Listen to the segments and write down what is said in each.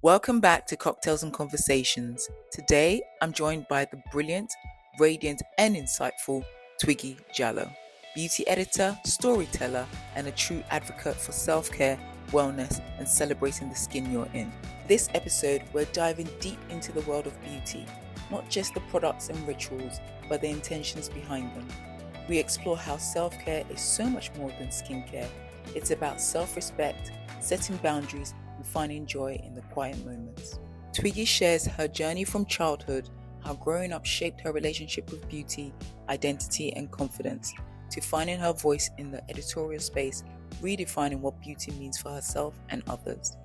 Welcome back to Cocktails and Conversations. Today, I'm joined by the brilliant, radiant, and insightful Twiggy Jalloh, beauty editor, storyteller, and a true advocate for self-care, wellness, and celebrating the skin you're in. This episode, we're diving deep into the world of beauty, not just the products and rituals, but the intentions behind them. We explore how self-care is so much more than skincare. It's about self-respect, setting boundaries, and finding joy in the quiet moments. Twiggy shares her journey from childhood, how growing up shaped her relationship with beauty, identity, and confidence, to finding her voice in the editorial space, redefining what beauty means for herself and others.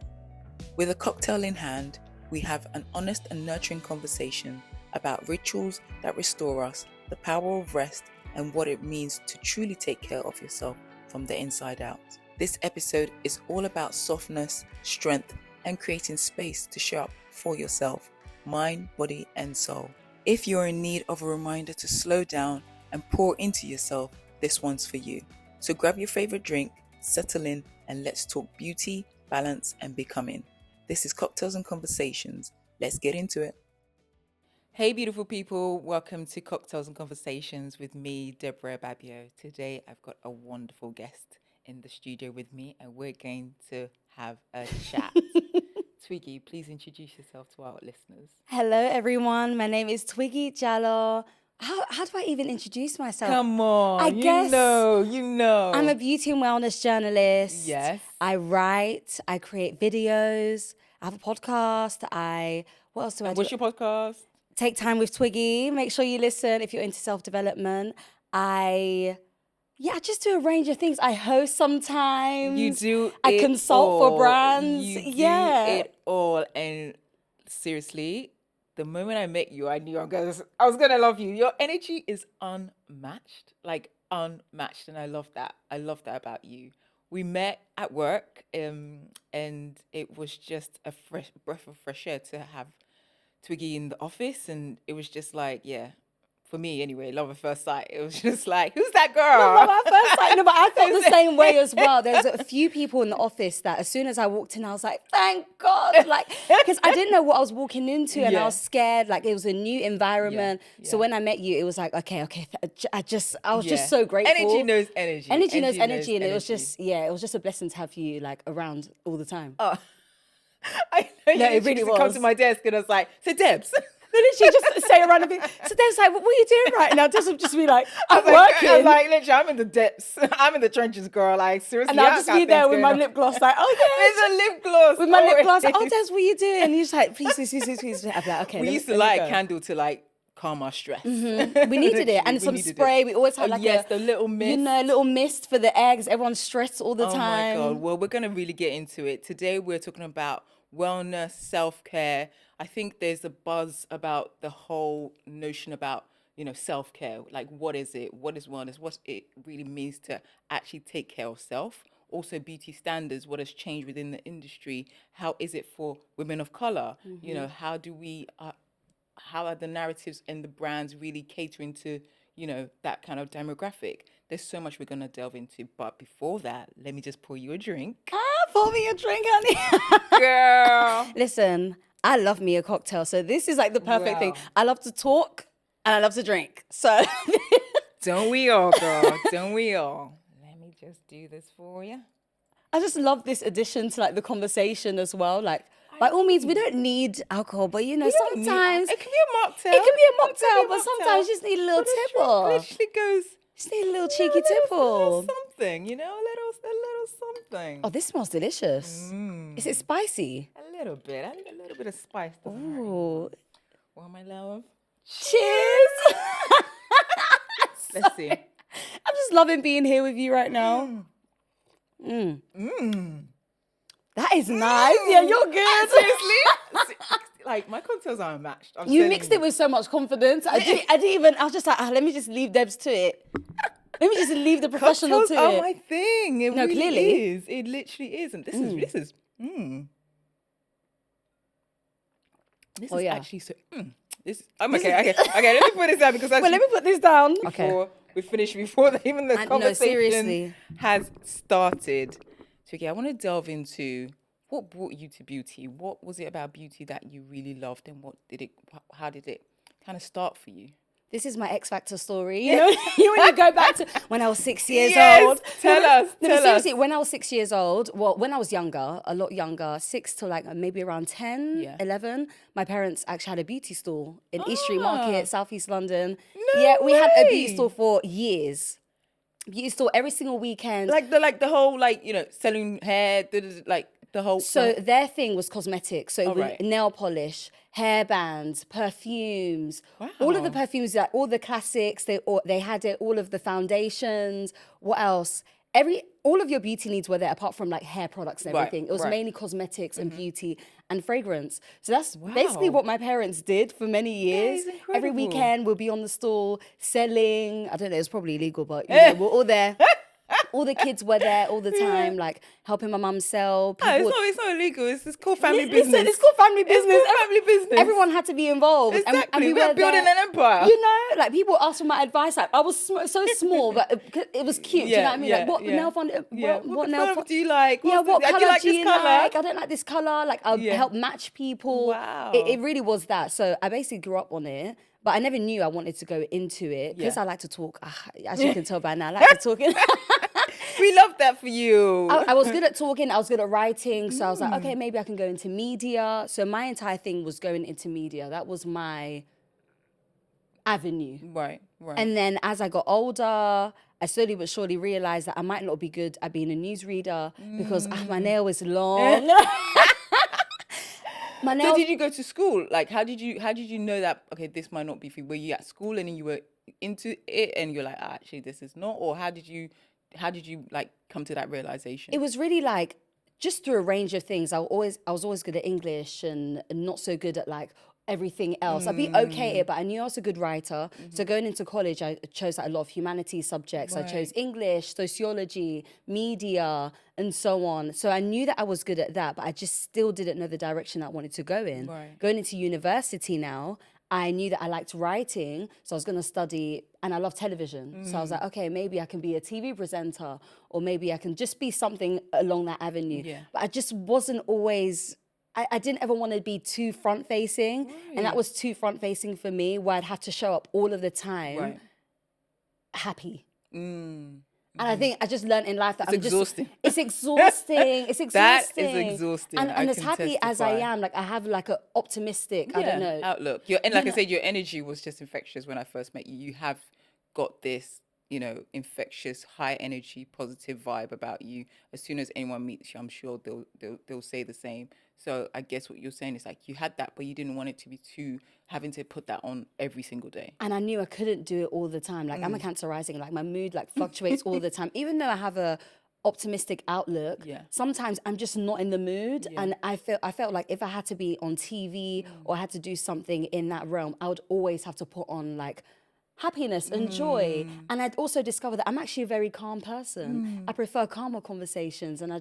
With a cocktail in hand, we have an honest and nurturing conversation about rituals that restore us, the power of rest, and what it means to truly take care of yourself from the inside out. This episode is all about softness, strength, and creating space to show up for yourself, mind, body, and soul. If you're in need of a reminder to slow down and pour into yourself, this one's for you. So grab your favorite drink, settle in, and let's talk beauty, balance, and becoming. This is Cocktails and Conversations. Let's get into it. Hey, beautiful people. Welcome to Cocktails and Conversations with me, Deborah Babio. Today, I've got a wonderful guest in the studio with me, and we're going to have a chat. Twiggy, please introduce yourself to our listeners. Hello, everyone. My name is Twiggy Jalloh. How do I even introduce myself? Come on, I guess you know. I'm a beauty and wellness journalist. Yes. I write. I create videos. I have a podcast. What else do I do? What's your podcast? Take Time with Twiggy. Make sure you listen if you're into self-development. I just do a range of things. I host sometimes. You do. I consult for brands. You do it all. And seriously, the moment I met you, I knew I was gonna love you. Your energy is unmatched, like unmatched, and I love that. I love that about you. We met at work, and it was just a fresh breath of fresh air to have Twiggy in the office, and it was just like, yeah. For me, anyway, love at first sight. It was just like, who's that girl? No, but at first sight, but I felt the same way as well. There's a few people in the office that as soon as I walked in, I was like, thank God. Like, because I didn't know what I was walking into and I was scared. Like, it was a new environment. Yeah. So when I met you, it was like, okay. I was just so grateful. Energy knows energy. Energy knows energy. And it was just, it was just a blessing to have you like around all the time. Oh, I know. No, it really was. Come to my desk and I was like, so Debs. Literally just say a random thing. So Deb's like, what are you doing right now? Deb's just be like, I'm working. I was like, literally, I'm in the depths. I'm in the trenches, girl. Like, seriously. And I'll just be there with my lip gloss, like, oh, yeah. There's a lip gloss. With my lip gloss, like, oh, Debs, what are you doing? And you're just like, please. I'd be like, okay. We used to light a candle to, like, calm our stress. Mm-hmm. We needed it. And some spray. We always had the little mist. Little mist for the eggs. Everyone's stressed all the time. Oh, my God. Well, we're going to really get into it. Today, we're talking about wellness, self-care. I think there's a buzz about the whole notion about, self-care. Like, what is it? What is wellness? What it really means to actually take care of self. Also, beauty standards, what has changed within the industry. How is it for women of color? Mm-hmm. How are the narratives and the brands really catering to, that kind of demographic? There's so much we're going to delve into. But before that, let me just pour you a drink. Pour me a drink, honey. Girl. Listen, I love me a cocktail. So this is like the perfect thing. I love to talk and I love to drink. So don't we all, girl? Don't we all? Let me just do this for you. I just love this addition to like the conversation as well. Like, by all means, we don't need alcohol, but sometimes it can be a mocktail. It can be a mocktail, but sometimes you just need a little tipple. Literally goes. Just need a little cheeky tipple. Something, a little something. Oh, this smells delicious. Is it spicy? A little bit of spice. Ooh. Well, my love. Cheers. Let's see. I'm just loving being here with you right now. That is nice. Yeah, you're good. Seriously? Like, my cocktails are unmatched. You mixed it with so much confidence. I was just like, let me just leave Debs to it. Let me just leave the professional cocktails to it. Oh, my thing. It really clearly is. It literally is. And this is actually so. Okay. Let me put this down because let me put this down. Before we finish, even the conversation has started. So, I want to delve into what brought you to beauty? What was it about beauty that you really loved, and how did it kind of start for you? This is my X Factor story. You know, when you go back to when I was 6 years old. Tell us. Seriously, when I was 6 years old, well, when I was younger, a lot younger, 6 to like maybe around 10, 11, my parents actually had a beauty store in East Street Market, Southeast London. We had a beauty store for years. Beauty store every single weekend. Like the whole selling hair, like the whole. So their thing was cosmetics. So it was nail polish, hair bands, perfumes, all of the perfumes, like all the classics. They had it. All of the foundations. What else? All of your beauty needs were there, apart from like hair products and everything. It was mainly cosmetics and beauty and fragrance. So that's basically what my parents did for many years. Every weekend we'll be on the stall selling. I don't know, it's probably illegal, but you know, we're all there. All the kids were there all the time, like helping my mum sell. It's not illegal. It's called family business. It's called family business. It's called family business. Everyone had to be involved. Exactly. And we were building an empire. You know, like people asked for my advice. Like I was so small, but it was cute. Do you know what I mean? Like what nail fund? What nail fund do you like? What color do you like do you this color? like? I don't like this color. Like I'll help match people. Wow. It really was that. So I basically grew up on it. But I never knew I wanted to go into it because I like to talk. As you can tell by now, I like to talk. We love that for you. I was good at talking. I was good at writing. So I was like, okay, maybe I can go into media. So my entire thing was going into media. That was my avenue. Right. And then as I got older, I slowly but surely realized that I might not be good at being a newsreader because my nail is long. So did you go to school? Like, how did you know that, okay, this might not be for you? Were you at school and then you were into it and you're like, actually, this is not? Or how did you like come to that realization? It was really like just through a range of things. I was always good at English and not so good at like everything else. I'd be okay at it, but I knew I was a good writer. So going into college, I chose like a lot of humanities subjects. I chose English, sociology, media, and so on. So I knew that I was good at that, but I just still didn't know the direction I wanted to go in. Going into university now, I knew that I liked writing, so I was going to study, and I love television. So I was like, okay, maybe I can be a TV presenter, or maybe I can just be something along that avenue. But I just wasn't always... I didn't ever want to be too front-facing, and that was too front-facing for me, where I'd have to show up all of the time happy. And I think I just learned in life that it's exhausting. It's exhausting. It's exhausting. That is exhausting. And as happy as I am, like I have like an optimistic, I don't know, outlook. And like I said, your energy was just infectious when I first met you. You have got this, infectious, high energy, positive vibe about you. As soon as anyone meets you, I'm sure they'll say the same. So I guess what you're saying is like you had that, but you didn't want it to be too having to put that on every single day. And I knew I couldn't do it all the time. Like I'm a Cancer rising, like my mood like fluctuates all the time. Even though I have a optimistic outlook, sometimes I'm just not in the mood. And I felt like if I had to be on TV or I had to do something in that realm, I would always have to put on like happiness and joy. And I'd also discovered that I'm actually a very calm person. I prefer calmer conversations, and I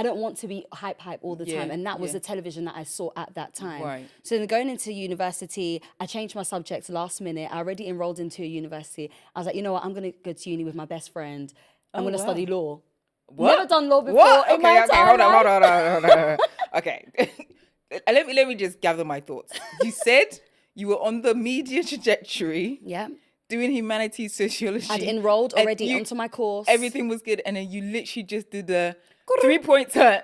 don't want to be hype all the time. And that was the television that I saw at that time. So then going into university, I changed my subject last minute. I already enrolled into a university. I was like, you know what, I'm going to go to uni with my best friend. I'm going to study law. What? Never done law before in my entire life. Hold on. Okay. Let me just gather my thoughts. You said you were on the media trajectory. Yeah. Doing humanities, sociology. I'd enrolled already onto my course. Everything was good. And then you literally just did the 3-point turn,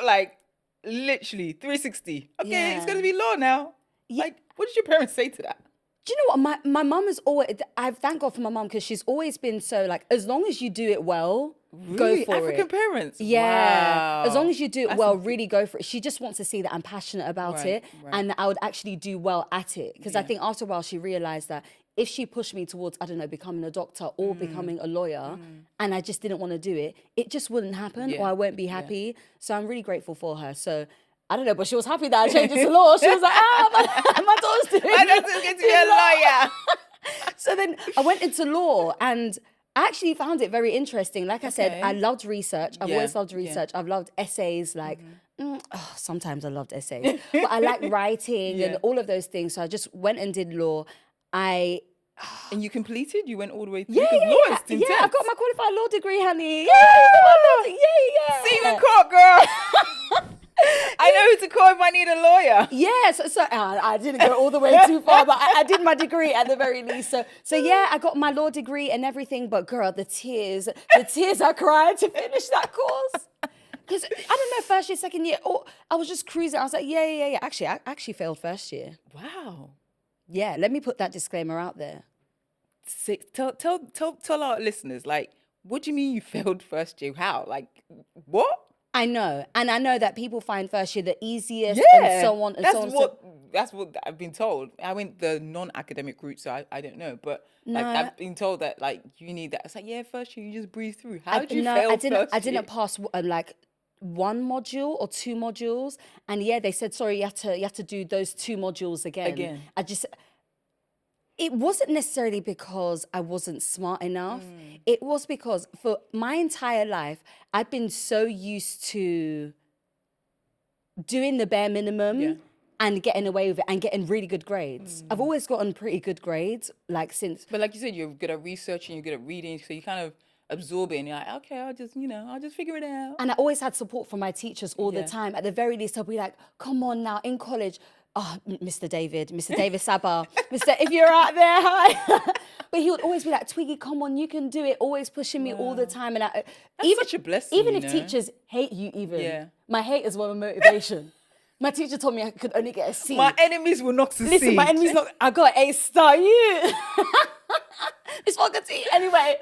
like literally 360. Okay, it's going to be law now. Yeah. Like, what did your parents say to that? Do you know what? My mum is always, I thank God for my mum, because she's always been so like, as long as you do it well, go for African parents? Yeah. Wow. As long as you do it well, really go for it. She just wants to see that I'm passionate about it and that I would actually do well at it. Because I think after a while she realised that if she pushed me towards, I don't know, becoming a doctor or becoming a lawyer, and I just didn't want to do it, it just wouldn't happen or I won't be happy. So I'm really grateful for her. So I don't know, but she was happy that I changed it to law. She was like, my daughter's doing My daughter's going to be a lawyer. So then I went into law, and I actually found it very interesting. Like I said, I loved research. I've always loved research. I've loved essays, like, sometimes I loved essays. But I like writing and all of those things. So I just went and did law. I And you completed? You went all the way through? Yeah, Because law is yeah, intense. yeah. I've got my qualified law degree, honey. Girl! Yeah. See the court, girl. I know who to call if I need a lawyer. Yeah, so I didn't go all the way too far, but I did my degree at the very least. So yeah, I got my law degree and everything. But girl, the tears I cried to finish that course. Because I don't know, first year, second year, I was just cruising. I was like, yeah. Actually, I actually failed first year. Wow. Yeah, let me put that disclaimer out there. Tell our listeners, like, what do you mean you failed first year? How? Like, what? I know, and I know that people find first year the easiest, Yeah, and so on and so on. That's what I've been told. I went the non-academic route, so I don't know, but like No. I've been told that like you need that. It's like, yeah, first year you just breathe through. How did you fail first year? I didn't pass like one module or two modules, and yeah, they said sorry, you have to do those two modules again. It wasn't necessarily because I wasn't smart enough. It was because for my entire life, I've been so used to doing the bare minimum and getting away with it and getting really good grades. I've always gotten pretty good grades, like since. But like you said, you're good at researching, you're good at reading, so you kind of absorb it and you're like, okay, I'll just figure it out. And I always had support from my teachers all the time. At the very least, I'll be like, come on now, in college, oh, Mr. David Sabah, if you're out there, hi. But he would always be like, Twiggy, come on, you can do it, always pushing me all the time. And That's such a blessing, even if teachers hate you my haters were my motivation. My teacher told me I could only get a C. My enemies will not succeed. Listen, my enemies I got A star, you. It's faculty. Anyway,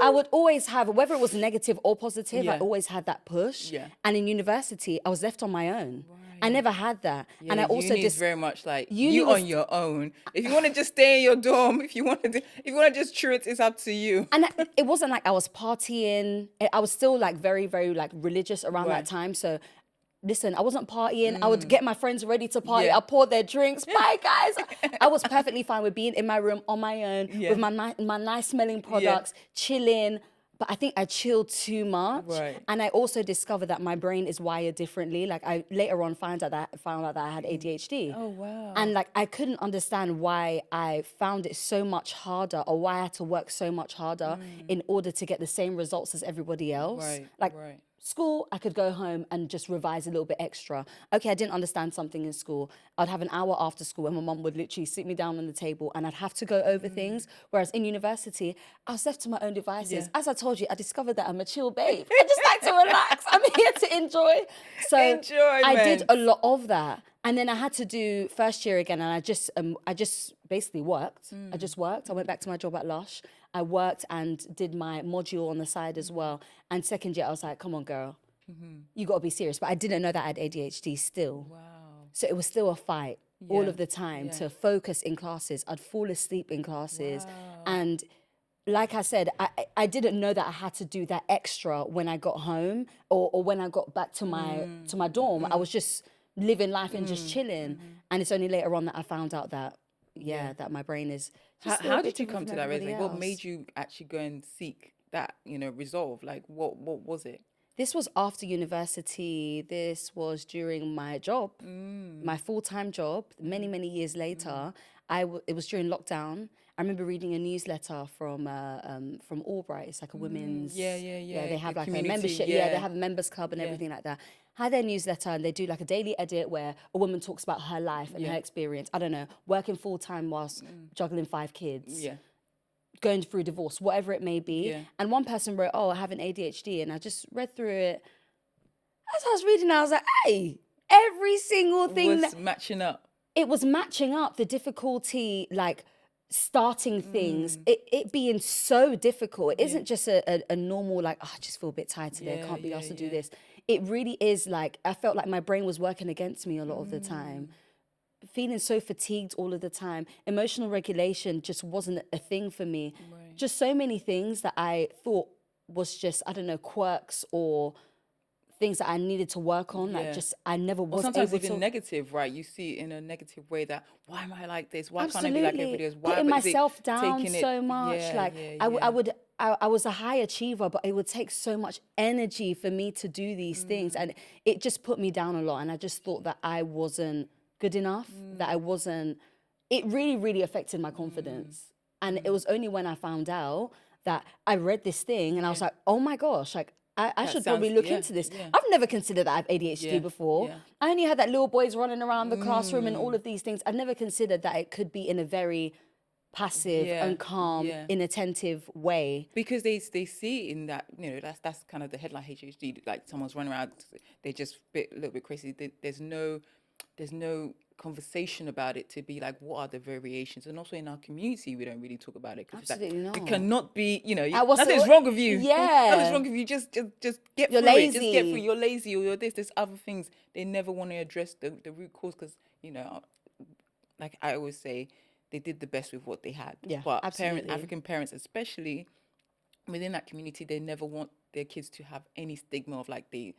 I would always have, whether it was negative or positive, I always had that push. Yeah. And in university, I was left on my own. Right. I never had that. Yeah, and I also just very much like you on your own. If you want to just stay in your dorm, if you want to just chew it's up to you. And it wasn't like I was partying. I was still like very, very like religious around that time. So listen, I wasn't partying. I would get my friends ready to party. I poured their drinks. Bye, guys. I was perfectly fine with being in my room on my own with my nice smelling products, chilling. But I think I chilled too much. Right. And I also discovered that my brain is wired differently. Like I later on found out that I had ADHD. Oh, wow. And like I couldn't understand why I found it so much harder or why I had to work so much harder in order to get the same results as everybody else. Right. School, I could go home and just revise a little bit extra. Okay, I didn't understand something in school. I'd have an hour after school and my mum would literally sit me down on the table and I'd have to go over things. Whereas in university, I was left to my own devices. As I told you, I discovered that I'm a chill babe. I just like to relax. I'm here to enjoy. So I did a lot of that. And then I had to do first year again, and I just basically worked. I just worked. I went back to my job at Lush. I worked and did my module on the side as well. And second year, I was like, come on, girl. You got to be serious. But I didn't know that I had ADHD still. Wow. So it was still a fight all of the time to focus in classes. I'd fall asleep in classes. Wow. And like I said, I didn't know that I had to do that extra when I got home or when I got back to my dorm. I was just living life and just chilling. And it's only later on that I found out that, that my brain is just how did you come to that realization? What made you actually go and seek that, resolve? Like, what was it? This was after university. This was during my job, my full-time job, many, many years later. It was during lockdown. I remember reading a newsletter from Albright. It's like a women's... Yeah. They have like a membership. Yeah, they have a members club and everything like that. Had their newsletter and they do like a daily edit where a woman talks about her life and her experience. I don't know, working full-time whilst juggling 5 kids. Yeah. Going through divorce, whatever it may be. Yeah. And one person wrote, I have an ADHD. And I just read through it. As I was reading, I was like, hey, every single thing was matching up. It was matching up, the difficulty, like starting things, it being so difficult. It isn't just a normal, like, I just feel a bit tired today. I can't be asked to do this. It really is like, I felt like my brain was working against me a lot of the time. Feeling so fatigued all of the time. Emotional regulation just wasn't a thing for me. Right. Just so many things that I thought was just, I don't know, quirks or things that I needed to work on. Like just, I never was able to. Sometimes even negative, right? You see it in a negative way that, why am I like this? Why can't I be like everybody else? Why putting myself down so much. I was a high achiever, but it would take so much energy for me to do these things. And it just put me down a lot. And I just thought that I wasn't good enough, that I wasn't, it really, really affected my confidence. And it was only when I found out that I read this thing and I was like, oh my gosh, like I should probably look into this. I've never considered that I have ADHD before. I only had that little boys running around the classroom and all of these things. I've never considered that it could be in a very passive and calm, inattentive way. Because they see in that, that's kind of the headline HHD, like someone's running around, they're just a little bit crazy. There's no conversation about it to be like, what are the variations? And also in our community, we don't really talk about it. Absolutely like, not. You cannot be, nothing's wrong with you. Yeah. Nothing's wrong with you. Just get You're through lazy. it. Just get through. You're lazy or you're this. There's other things. They never want to address the root cause because, like I always say, they did the best with what they had. Yeah, but absolutely. African parents, especially within that community, they never want their kids to have any stigma of like they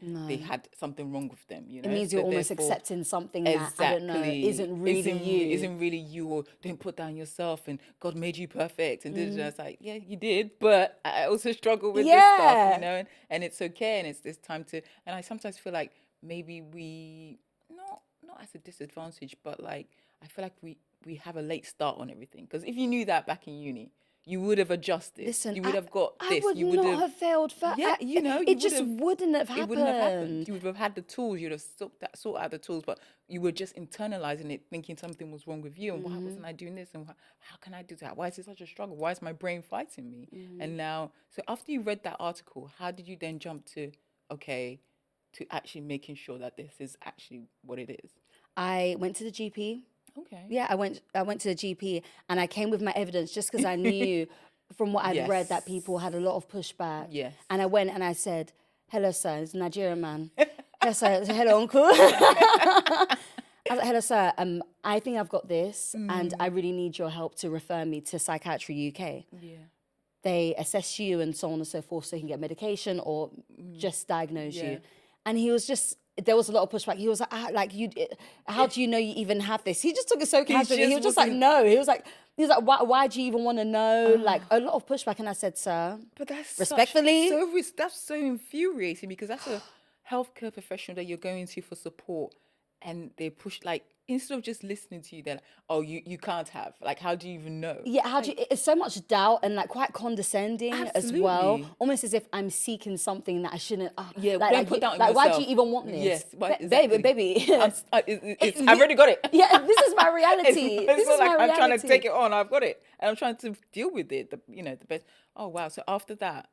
had something wrong with them. It means you're almost accepting something that, I don't know, isn't really you, or don't put down yourself and God made you perfect. And it's like, yeah, you did, but I also struggle with this stuff, and it's okay. And it's time to, and I sometimes feel like maybe we, not as a disadvantage, but like, I feel like we have a late start on everything. Because if you knew that back in uni, you would have adjusted. Listen, you would have got this. You would not have failed. It just wouldn't have happened. It wouldn't have happened. You would have had the tools. You would have sought out the tools, but you were just internalizing it, thinking something was wrong with you. And why wasn't I doing this? And how can I do that? Why is it such a struggle? Why is my brain fighting me? And now, so after you read that article, how did you then jump to actually making sure that this is actually what it is? I went to the GP. Okay. Yeah, I went to the GP and I came with my evidence just because I knew from what I'd read that people had a lot of pushback. Yes. And I went and I said, hello, sir. It's a Nigerian man. Yes, sir. Hello, uncle. I was like, hello, sir. I think I've got this and I really need your help to refer me to Psychiatry UK. Yeah. They assess you and so on and so forth so you can get medication or just diagnose you. And he was just... There was a lot of pushback. He was like, how do you know you even have this? He just took it so casually. He was just like, no. He was like, why do you even want to know? Like a lot of pushback. And I said, sir, but that's respectfully. That's so infuriating because that's a healthcare professional that you're going to for support, and they push like instead of just listening to you, they're like, oh, you can't have. Like, how do you even know? Yeah, it's so much doubt and like quite condescending as well. Almost as if I'm seeking something that I shouldn't. Don't put down yourself. Why do you even want this? Yes, exactly. baby. I've already got it. Yeah, this is my reality. It's not like I'm trying to take it on. I've got it, and I'm trying to deal with it. The best. Oh wow! So after that,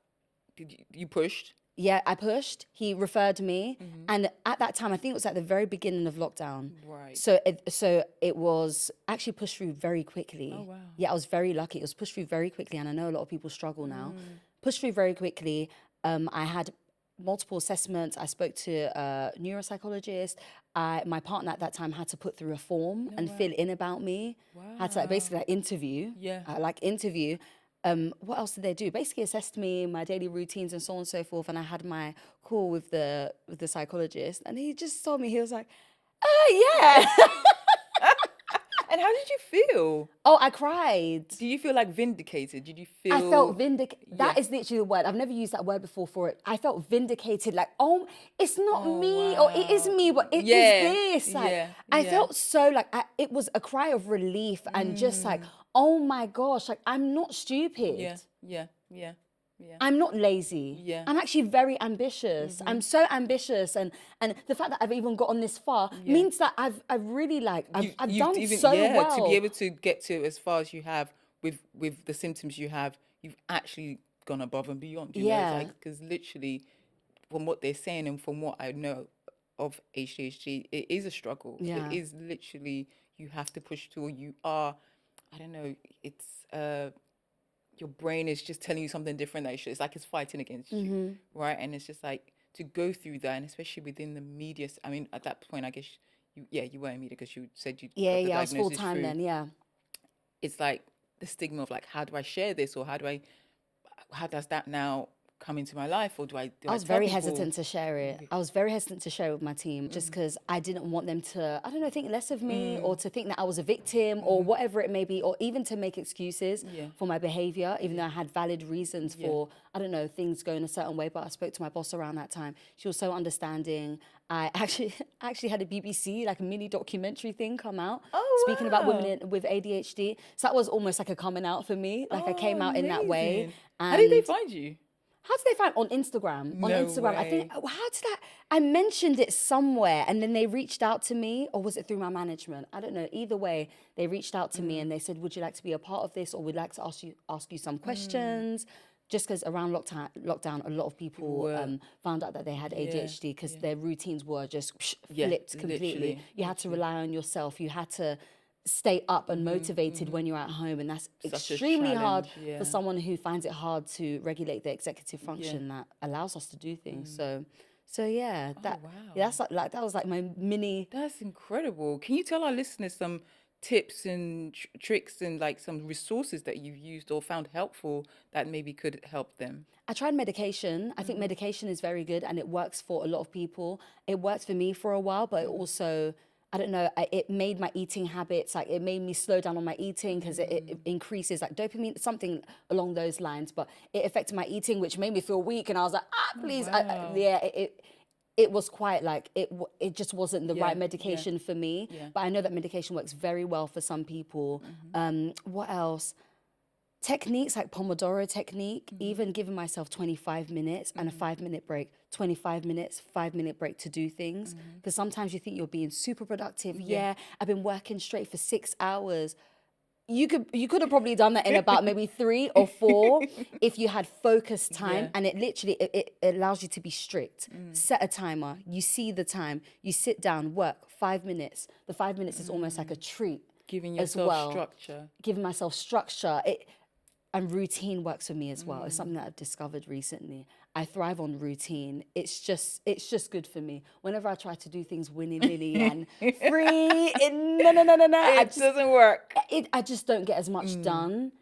did you pushed? Yeah, I pushed. He referred me, and at that time, I think it was at the very beginning of lockdown. Right. So it was actually pushed through very quickly. Oh wow. Yeah, I was very lucky. It was pushed through very quickly, and I know a lot of people struggle now. Pushed through very quickly. I had multiple assessments. I spoke to a neuropsychologist. My partner at that time had to put through a form and fill in about me. Wow. Had to basically interview. Yeah. Interview. What else did they do? Basically assessed me, my daily routines and so on and so forth. And I had my call with the psychologist and he just told me, he was like, yeah. And how did you feel? Oh, I cried. Do you feel like vindicated? Did you feel... I felt vindicated. That is literally the word. I've never used that word before for it. I felt vindicated, like, oh, it's not me, or it is me, but it is this. Like, I felt so like, it was a cry of relief and just like, oh my gosh, like I'm not stupid. Yeah. I'm not lazy. Yeah. I'm actually very ambitious. I'm so ambitious, and the fact that I've even gotten this far means that I've really I've done so well. To be able to get to as far as you have with the symptoms you have, you've actually gone above and beyond. You know, because literally, from what they're saying and from what I know of ADHD, it is a struggle. Yeah. It is literally you have to push through. You are, I don't know. It's your brain is just telling you something different. It's like it's fighting against you, right? And it's just like to go through that, and especially within the media. I mean, at that point, I guess you were in media because you said you got the I was full time through. then. Yeah, it's like the stigma of like, how do I share this, or how does that now come into my life, or do I I was tell very people? hesitant to share it. I was very hesitant to share it with my team just because I didn't want them to, I don't know, think less of me or to think that I was a victim or whatever it may be, or even to make excuses for my behavior, even though I had valid reasons for, I don't know, things going a certain way. But I spoke to my boss around that time. She was so understanding. I actually had a BBC, like a mini documentary thing come out speaking about women with ADHD. So that was almost like a coming out for me. Like I came out in that way. Amazing. And How did they find you? how did they find on Instagram? On No Instagram, I think. way. How did that? I mentioned it somewhere, and then they reached out to me, or was it through my management? I don't know. Either way, they reached out to me and they said, "Would you like to be a part of this, or we'd like to ask you some questions?" Just because around lockdown, a lot of people found out that they had ADHD because their routines were just flipped completely. You had to rely on yourself. You had to stay up and motivated when you're at home, and that's Such a extremely hard challenge, for someone who finds it hard to regulate the executive function that allows us to do things. So yeah, wow. that's like that was like my mini. That's incredible. Can you tell our listeners some tips and tricks and like some resources that you've used or found helpful that maybe could help them? I tried medication. I think medication is very good and it works for a lot of people. It worked for me for a while, but it also, I don't know, it made my eating habits, like it made me slow down on my eating because it increases like dopamine, something along those lines. But it affected my eating, which made me feel weak. And I was like, please. Wow. It was quite like, it just wasn't the right Yeah. medication for me. Yeah. But I know that medication works very well for some people. What else? Techniques like Pomodoro technique, even giving myself 25 minutes and a 5-minute break, 25 minutes, 5-minute break to do things. Because sometimes you think you're being super productive. Yeah, I've been working straight for 6 hours. You could have probably done that in about maybe 3 or 4 if you had focused time. And it literally it allows you to be strict. Set a timer. You see the time. You sit down, work 5 minutes. The 5 minutes is almost like a treat. Giving as yourself well. structure. Giving myself structure. And routine works for me as well. It's something that I've discovered recently. I thrive on routine. It's just good for me. Whenever I try to do things willy-nilly and free, no. It doesn't work. I just don't get as much done.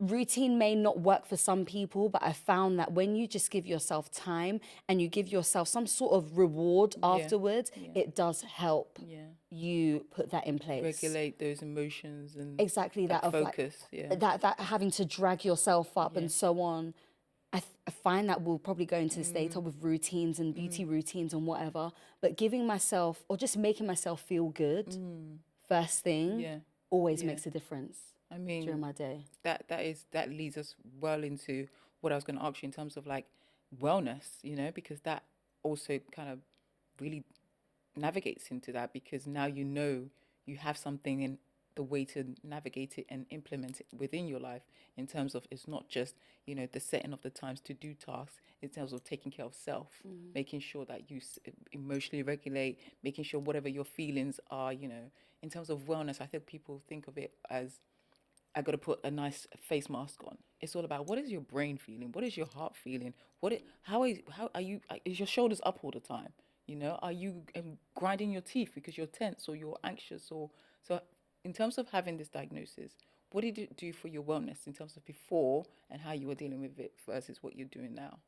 Routine may not work for some people, but I found that when you just give yourself time and you give yourself some sort of reward afterwards, it does help you put that in place. Regulate those emotions and Exactly that of focus. Like, that having to drag yourself up and so on. I find that we'll probably go into this later with routines and beauty routines and whatever, but giving myself or just making myself feel good first thing always makes a difference. I mean, during my day. That leads us well into what I was going to ask you in terms of like wellness, because that also kind of really navigates into that, because now you have something in the way to navigate it and implement it within your life, in terms of it's not just the setting of the times to do tasks, in terms of taking care of self, making sure that you emotionally regulate, making sure whatever your feelings are, in terms of wellness. I think people think of it as, I got to put a nice face mask on. It's all about, what is your brain feeling? What is your heart feeling? How are you? Is your shoulders up all the time? Are you grinding your teeth because you're tense or you're anxious? Or so, in terms of having this diagnosis, what did it do for your wellness in terms of before and how you were dealing with it versus what you're doing now?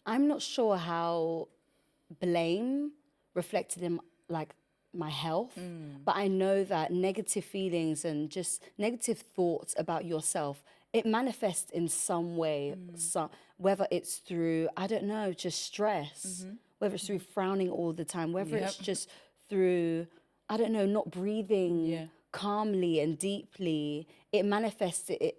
I'm not sure how blame reflected in like my health, but I know that negative feelings and just negative thoughts about yourself, it manifests in some way, whether it's through, I don't know, just stress, whether it's through frowning all the time, whether it's just through, I don't know, not breathing calmly and deeply. It manifests it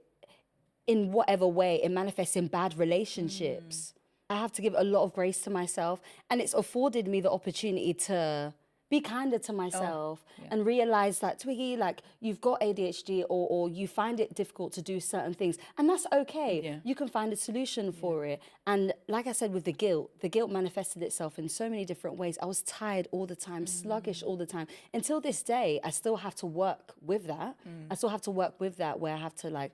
in whatever way. It manifests in bad relationships. I have to give a lot of grace to myself, and it's afforded me the opportunity to be kinder to myself and realize that, Twiggy, like, you've got ADHD or you find it difficult to do certain things, and that's okay. Yeah. You can find a solution for it. And like I said, with the guilt manifested itself in so many different ways. I was tired all the time, sluggish all the time. Until this day, I still have to work with that. I still have to work with that, where I have to like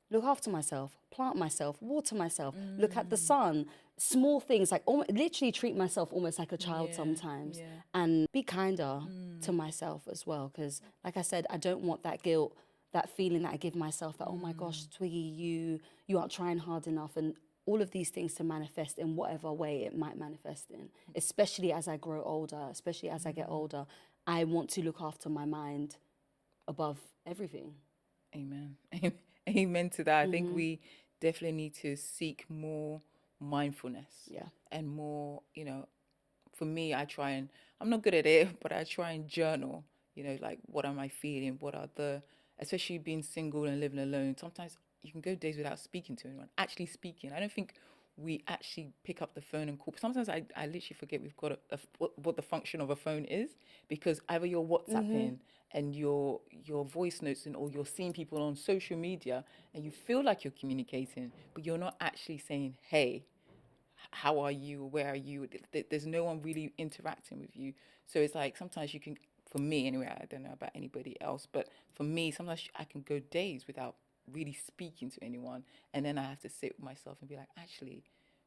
look after myself, plant myself, water myself, look at the sun, small things, like literally treat myself almost like a child sometimes, and be kinder to myself as well. Because like I said, I don't want that guilt, that feeling that I give myself that, oh my gosh, Twiggy, you aren't trying hard enough. And all of these things to manifest in whatever way it might manifest in, especially as I grow older, especially as I get older. I want to look after my mind above everything. Amen. Amen to that. I think we definitely need to seek more mindfulness. Yeah. And more, for me, I'm not good at it, but I try and journal, like what am I feeling? What are especially being single and living alone, sometimes you can go days without speaking to anyone, actually speaking. I don't think we actually pick up the phone and call. Sometimes I literally forget we've got what the function of a phone is, because either you're WhatsApping and your voice notes or you're seeing people on social media and you feel like you're communicating, but you're not actually saying, hey, how are you? Where are you? There's no one really interacting with you. So it's like sometimes you can, for me anyway, I don't know about anybody else, but for me, sometimes I can go days without really speaking to anyone. And then I have to sit with myself and be like, actually,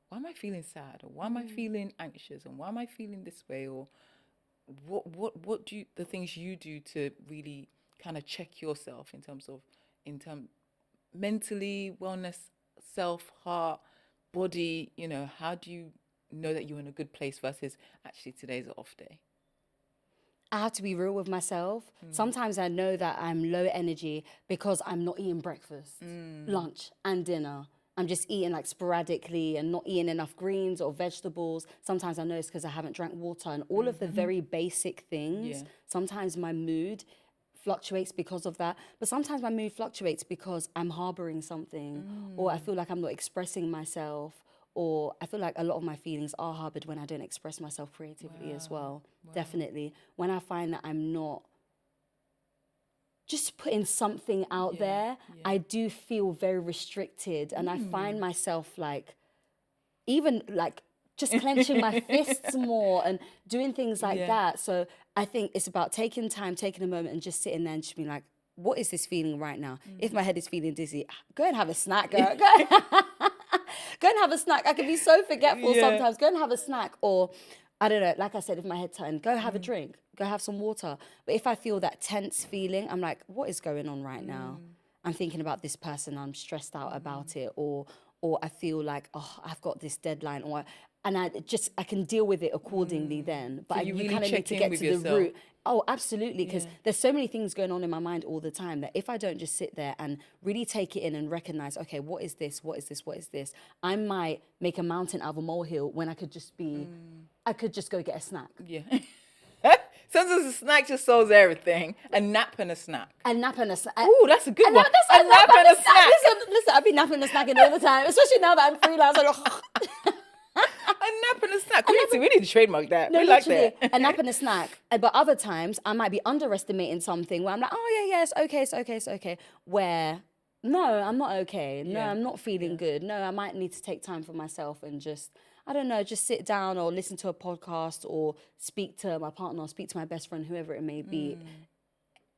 why am I feeling sad? Or why am I feeling anxious? And why am I feeling this way? Or what do the things you do to really kind of check yourself in terms mentally, wellness, self, heart, body, how do you know that you're in a good place versus actually today's an off day? I have to be real with myself. Sometimes I know that I'm low energy because I'm not eating breakfast, lunch, and dinner. I'm just eating like sporadically and not eating enough greens or vegetables. Sometimes I know it's because I haven't drank water and all of the very basic things. Yeah. Sometimes my mood fluctuates because of that. But sometimes my mood fluctuates because I'm harboring something or I feel like I'm not expressing myself, or I feel like a lot of my feelings are harbored when I don't express myself creatively as well. Definitely. When I find that I'm not just putting something out there, I do feel very restricted. And I find myself like, even like just clenching my fists more and doing things like that. So I think it's about taking time, taking a moment and just sitting there and just being like, what is this feeling right now? If my head is feeling dizzy, go and have a snack, girl. Go and have a snack. I can be so forgetful sometimes. Go and have a snack. Or, I don't know, like I said, if my head turned, go have a drink. Go have some water. But if I feel that tense feeling, I'm like, what is going on right now? I'm thinking about this person. I'm stressed out about it. Or I feel like, oh, I've got this deadline. And I can deal with it accordingly then. But So you really kind of need check to in get with to the yourself. root. Oh, absolutely. Because there's so many things going on in my mind all the time that if I don't just sit there and really take it in and recognize, okay, what is this? What is this? What is this? I might make a mountain out of a molehill when I could just I could just go get a snack. Yeah. Sometimes a snack just solves everything. A nap and a snack. A nap and a snack. Ooh, that's a good one. A nap and a snack. Listen, I've been napping and snacking all the time, especially now that I'm freelance. A nap and a snack. We need to trademark that. No, we like literally, that. a nap and a snack. But other times, I might be underestimating something where I'm like, oh, yeah, it's okay. Where, no, I'm not okay. No, I'm not feeling good. No, I might need to take time for myself and just, I don't know, just sit down or listen to a podcast or speak to my partner or speak to my best friend, whoever it may be.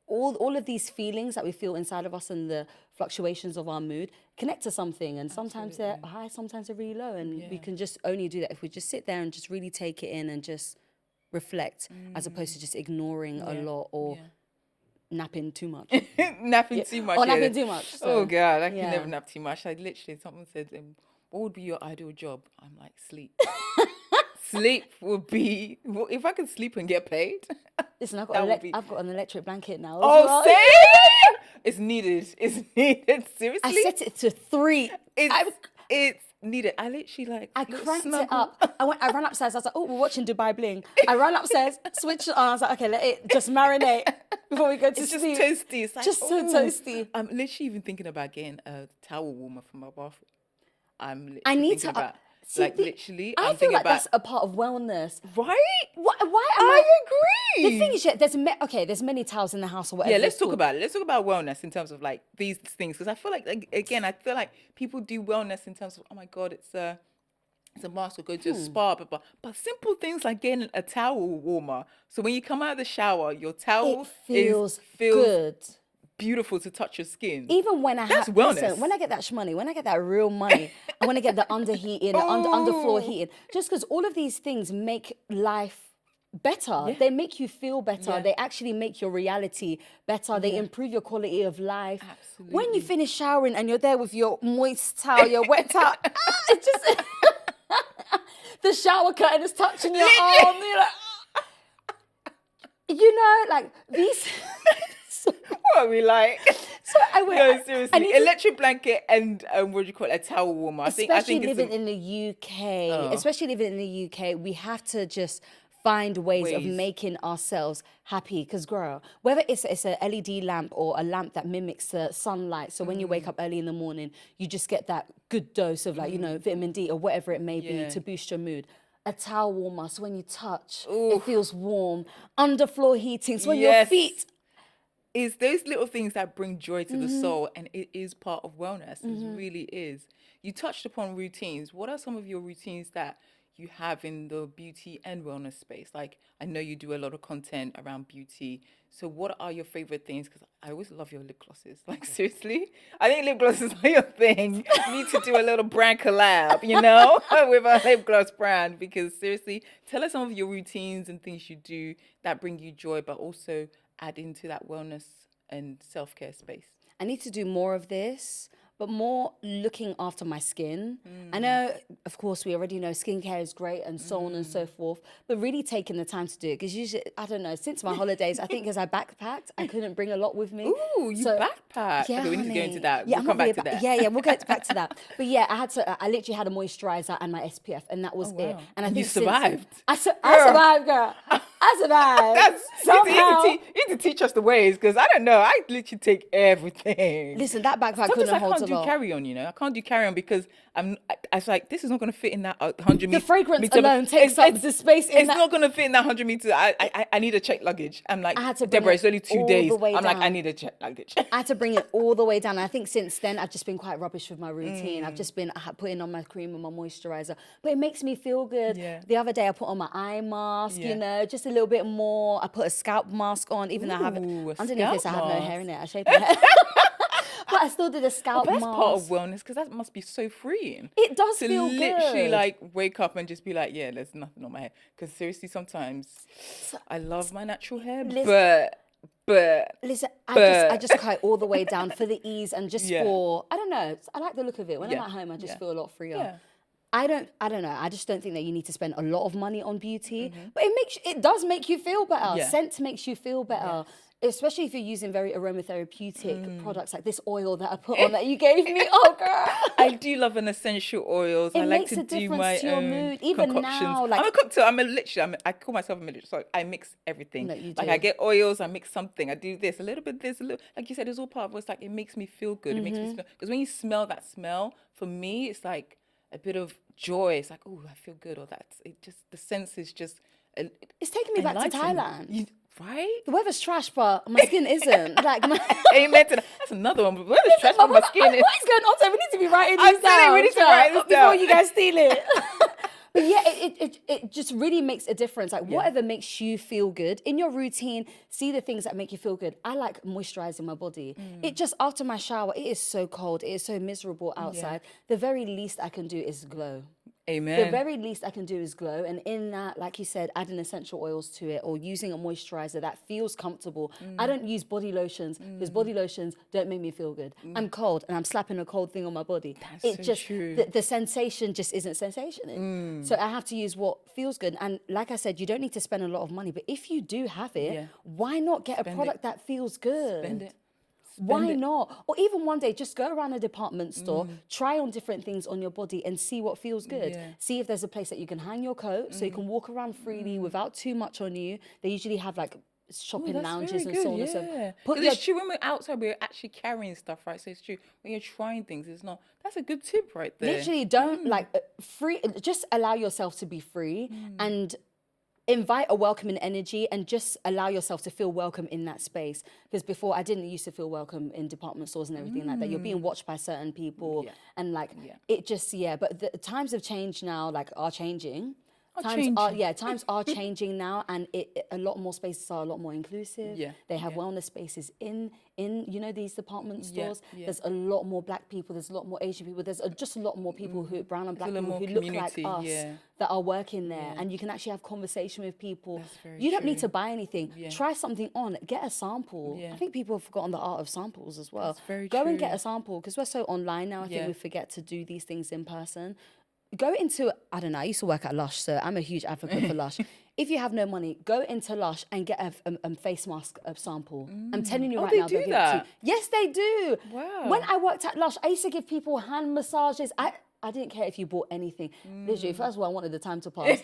All of these feelings that we feel inside of us and the fluctuations of our mood connect to something. And sometimes they're high, sometimes they're really low. And we can just only do that if we just sit there and just really take it in and just reflect, as opposed to just ignoring a lot or napping too much. Napping too much. Or napping too much. So, oh, God, I can never nap too much. Someone said, what would be your ideal job? I'm like, sleep. Sleep would be, if I could sleep and get paid. Listen, I've got an electric blanket now. Same! It's needed. Seriously? I set it to 3. It's needed. I literally I cranked it up. I ran upstairs. I was like, oh, we're watching Dubai Bling. I ran upstairs, switched it on. I was like, okay, let it just marinate before we go to sleep. It's just toasty. It's like, just so toasty. I'm literally even thinking about getting a towel warmer for my bathroom. I need to. Literally, I feel like that's a part of wellness, right? Why am I agree. The thing is, there's many towels in the house or whatever. Yeah, let's talk about it. Let's talk about wellness in terms of like these things, because I feel like people do wellness in terms of, oh my God, it's a mask or go to a spa, but simple things like getting a towel warmer. So when you come out of the shower, your towel feels good. Beautiful to touch your skin. Even when that's wellness. Listen, when I get that shmoney, when I get that real money, I want to get the underheating, underfloor heating. Just because all of these things make life better. Yeah. They make you feel better. Yeah. They actually make your reality better. They improve your quality of life. Absolutely. When you finish showering and you're there with your moist towel, your wet towel, it's just the shower curtain is touching your arm. You're like, you know, like these. What are we like? So I went. No, seriously, electric blanket and what do you call it? A towel warmer. I think living in the UK, especially living in the UK, we have to just find ways of making ourselves happy. Because, girl, whether it's a LED lamp or a lamp that mimics the sunlight, so when you wake up early in the morning, you just get that good dose of like, you know, vitamin D or whatever it may be to boost your mood. A towel warmer, so when you touch, it feels warm. Underfloor heating, so when your feet. It's those little things that bring joy to the soul, and it is part of wellness. It really is. You touched upon routines. What are some of your routines that you have in the beauty and wellness space? Like, I know you do a lot of content around beauty. So what are your favorite things? Because I always love your lip glosses. Like, seriously? I think lip glosses are your thing. You need to do a little brand collab, you know, with a lip gloss brand. Because seriously, tell us some of your routines and things you do that bring you joy, but also add into that wellness and self-care space. I need to do more of this, but more looking after my skin. I know, of course, we already know skincare is great and so on and so forth, but really taking the time to do it. Because usually, I don't know, since my holidays, I think because I backpacked, I couldn't bring a lot with me. Ooh, you backpacked. Yeah, okay, we need to go into that. Yeah, we'll come back to that. Yeah, we'll get back to that. But yeah, I literally had a moisturizer and my SPF, and that was it. And I think you survived. I survived, girl. I survived. You need to teach us the ways, because I don't know. I literally take everything. Listen, that backpack Sometimes couldn't hold a lot. I can't do carry-on, you know. I can't do carry-on because I was like, this is not going to fit in that 100 meters. The fragrance alone takes up the space in that. It's not going to fit in that 100 meters. I need a checked luggage. I'm like, I had to Deborah, it's only 2 days. I'm down. like, I need a checked luggage. I had to bring it all the way down. And I think since then, I've just been quite rubbish with my routine. I've just been putting on my cream and my moisturizer. But it makes me feel good. Yeah. The other day, I put on my eye mask, you know, just a little bit more. I put a scalp mask on, even though I have underneath this, I have no hair in it. I shaved my hair. But I still did a scalp mask. That's part of wellness, because that must be so freeing. It does feel good. To literally like wake up and just be like, yeah, there's nothing on my hair. Because seriously, sometimes I love my natural hair, but listen, I just cut it all the way down for the ease and just for, I don't know, I like the look of it. When I'm at home, I just feel a lot freer. Yeah. I don't know. I just don't think that you need to spend a lot of money on beauty, but it does make you feel better. Yeah. Scent makes you feel better. Yes. Especially if you're using very aromatherapeutic products like this oil that I put on that you gave me. Oh, girl. I do love an essential oils. I like to do my to your mood. Even concoctions. Now, like, I'm a cocktail. I call myself a millage. So I mix everything. No, you do. Like I get oils, I mix something. I do this, a little bit this, a little. Like you said, it's all part of what's like, it makes me feel good. It makes me smell. Because when you smell that smell, for me, it's like a bit of joy. It's like, oh, I feel good. Or the sense is just. It's taking me back to Thailand. Right? The weather's trash, but my skin isn't. Like, amen to that. That's another one. But the weather's trash, but my skin is. What is going on? So we need to be writing this down. We need to write this down before you guys steal it. But yeah, it just really makes a difference. Like whatever makes you feel good in your routine, see the things that make you feel good. I like moisturizing my body. It just, after my shower, it is so cold. It is so miserable outside. The very least I can do is glow. Amen. The very least I can do is glow. And in that, like you said, adding essential oils to it or using a moisturizer that feels comfortable. I don't use body lotions because body lotions don't make me feel good. I'm cold and I'm slapping a cold thing on my body. That's so true. The sensation just isn't sensational. So I have to use what feels good. And like I said, you don't need to spend a lot of money. But if you do have it, why not get a product that feels good? Spend it. Why not? Or even one day, just go around a department store, try on different things on your body and see what feels good. Yeah. See if there's a place that you can hang your coat so you can walk around freely without too much on you. They usually have like shopping lounges and so on and so forth. Because it's true, when we're outside, we're actually carrying stuff, right? So it's true, when you're trying things, it's not, that's a good tip right there. Literally, don't just allow yourself to be free and invite a welcoming energy and just allow yourself to feel welcome in that space. Because before, I didn't used to feel welcome in department stores and everything like that. You're being watched by certain people and like it just, but the times have changed now, like are changing. Times are changing now, and a lot more spaces are a lot more inclusive. Yeah, They have wellness spaces in these department stores. yeah. There's a lot more Black people. There's a lot more Asian people. There's just a lot more people brown and Black people who look like us that are working there, and you can actually have conversation with people. That's very You don't true. need to buy anything. Yeah. Try something on. Get a sample. Yeah. I think people have forgotten the art of samples as well. That's very Go true. and get a sample, because we're so online now. I think Yeah. we forget to do these things in person. Go into, I don't know, I used to work at Lush, so I'm a huge advocate for Lush. If you have no money, go into Lush and get a face mask sample. I'm telling you right now, they'll give it to you. Yes, they do. Wow. When I worked at Lush, I used to give people hand massages. I didn't care if you bought anything. Literally, first of all, I wanted the time to pass.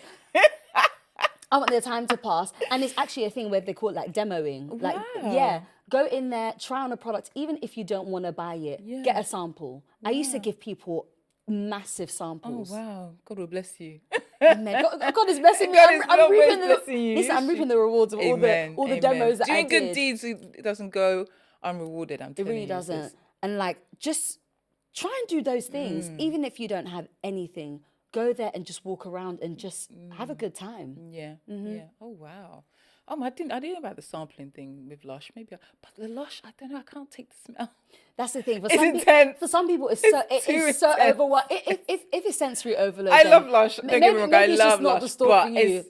I want the time to pass. And it's actually a thing where they call it like demoing. Like, Wow. go in there, try on a product, even if you don't want to buy it, get a sample. I used to give people massive samples. Oh, wow. God will bless you. Amen. God is blessing me. God is I'm always reaping blessing you. Listen, I'm reaping the rewards of all the demos that I Doing did. good deeds, it doesn't go unrewarded, I'm telling you. It really doesn't. And like, just try and do those things. Even if you don't have anything, go there and just walk around and just have a good time. Yeah, yeah. Oh, wow. I didn't know about the sampling thing with Lush. But the Lush, I don't know. I can't take the smell. That's the thing. It's intense. For some people, it's too so intense. overwhelming. If it's sensory overload, I love Lush. Don't get me wrong. I it's love just not Lush. the store But for you.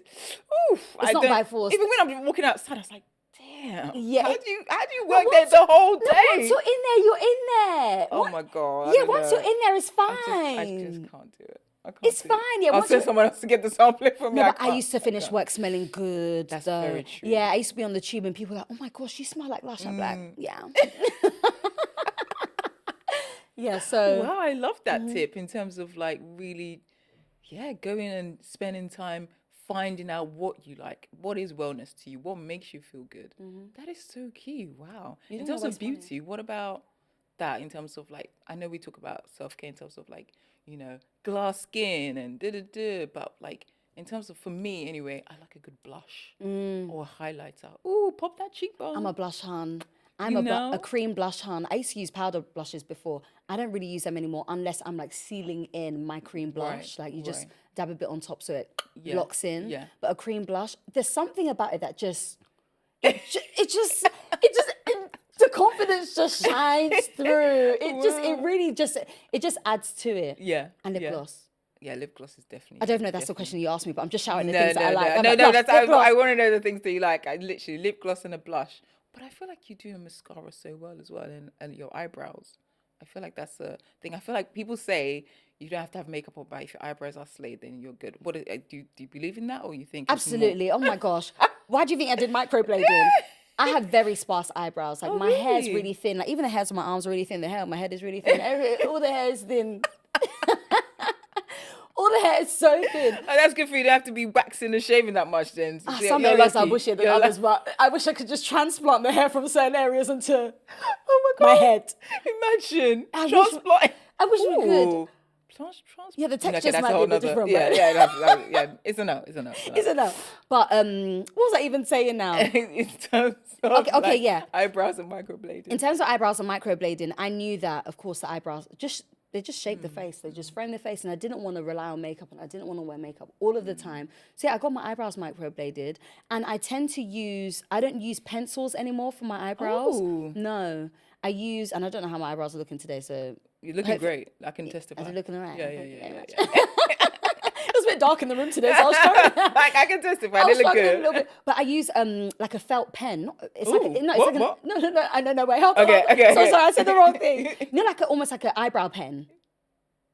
it's not by force. Even when I'm walking outside, I was like, damn. Yeah. How do you work there the whole day? Once you're in there, you're in there. Oh my God. Yeah, once you're in there, it's fine. I just can't do it. It's fine. Yeah, I'll send someone else to get the sampling from me. No, but I used to finish work smelling good. That's though. very true. Yeah, I used to be on the tube and people were like, oh my gosh, you smell like Lush. I'm like, yeah. Yeah, so. Wow, I love that tip in terms of like really, going and spending time finding out what you like, what is wellness to you, what makes you feel good. That is so key. Wow. In terms of beauty, what about that in terms of like, I know we talk about self-care in terms of like, glass skin and but like in terms of, for me anyway, I like a good blush or a highlighter. Ooh, pop that cheekbone. I'm a blush hun. I'm a cream blush hun. I used to use powder blushes before. I don't really use them anymore unless I'm like sealing in my cream blush. Like you just dab a bit on top so it locks in. Yeah. But a cream blush, there's something about it that just, the confidence just shines through. It just adds to it. Yeah. And lip gloss. Yeah, lip gloss is definitely. I don't know if that's the question you asked me, but I'm just shouting the things that I like. I want to know the things that you like. I literally lip gloss and a blush. But I feel like you do a mascara so well as well, and your eyebrows. I feel like that's a thing. I feel like people say you don't have to have makeup on, but if your eyebrows are slayed, then you're good. Do you believe in that, or you think? Absolutely. Oh my gosh. Why do you think I did microblading? I have very sparse eyebrows. Like my hair's really thin. Like even the hairs on my arms are really thin. The hair on my head is really thin. All the hair is thin. All the hair is so thin. Oh, that's good for you. You don't have to be waxing and shaving that much then. Some areas I wish it than others, but I wish I could just transplant the hair from certain areas into my head. Imagine transplant. I wish we could. Transplant. Yeah, the textures might be a bit different. It's a no. It's a no. But what was I even saying now? In terms of eyebrows and microblading. In terms of eyebrows and microblading, I knew that, of course, the eyebrows they just shape the face. They just frame the face. And I didn't want to rely on makeup and I didn't want to wear makeup all of the time. So I got my eyebrows microbladed. And I don't use pencils anymore for my eyebrows. Oh. No. I don't know how my eyebrows are looking today. So you're looking great. I can testify. Are they looking all right? Yeah. It was a bit dark in the room today, so I was struggling. I can testify. They look good. A little bit. But I use like a felt pen. It's Ooh, what? No. Wait, hold on. Okay. Sorry, I said the wrong thing. Almost like an eyebrow pen.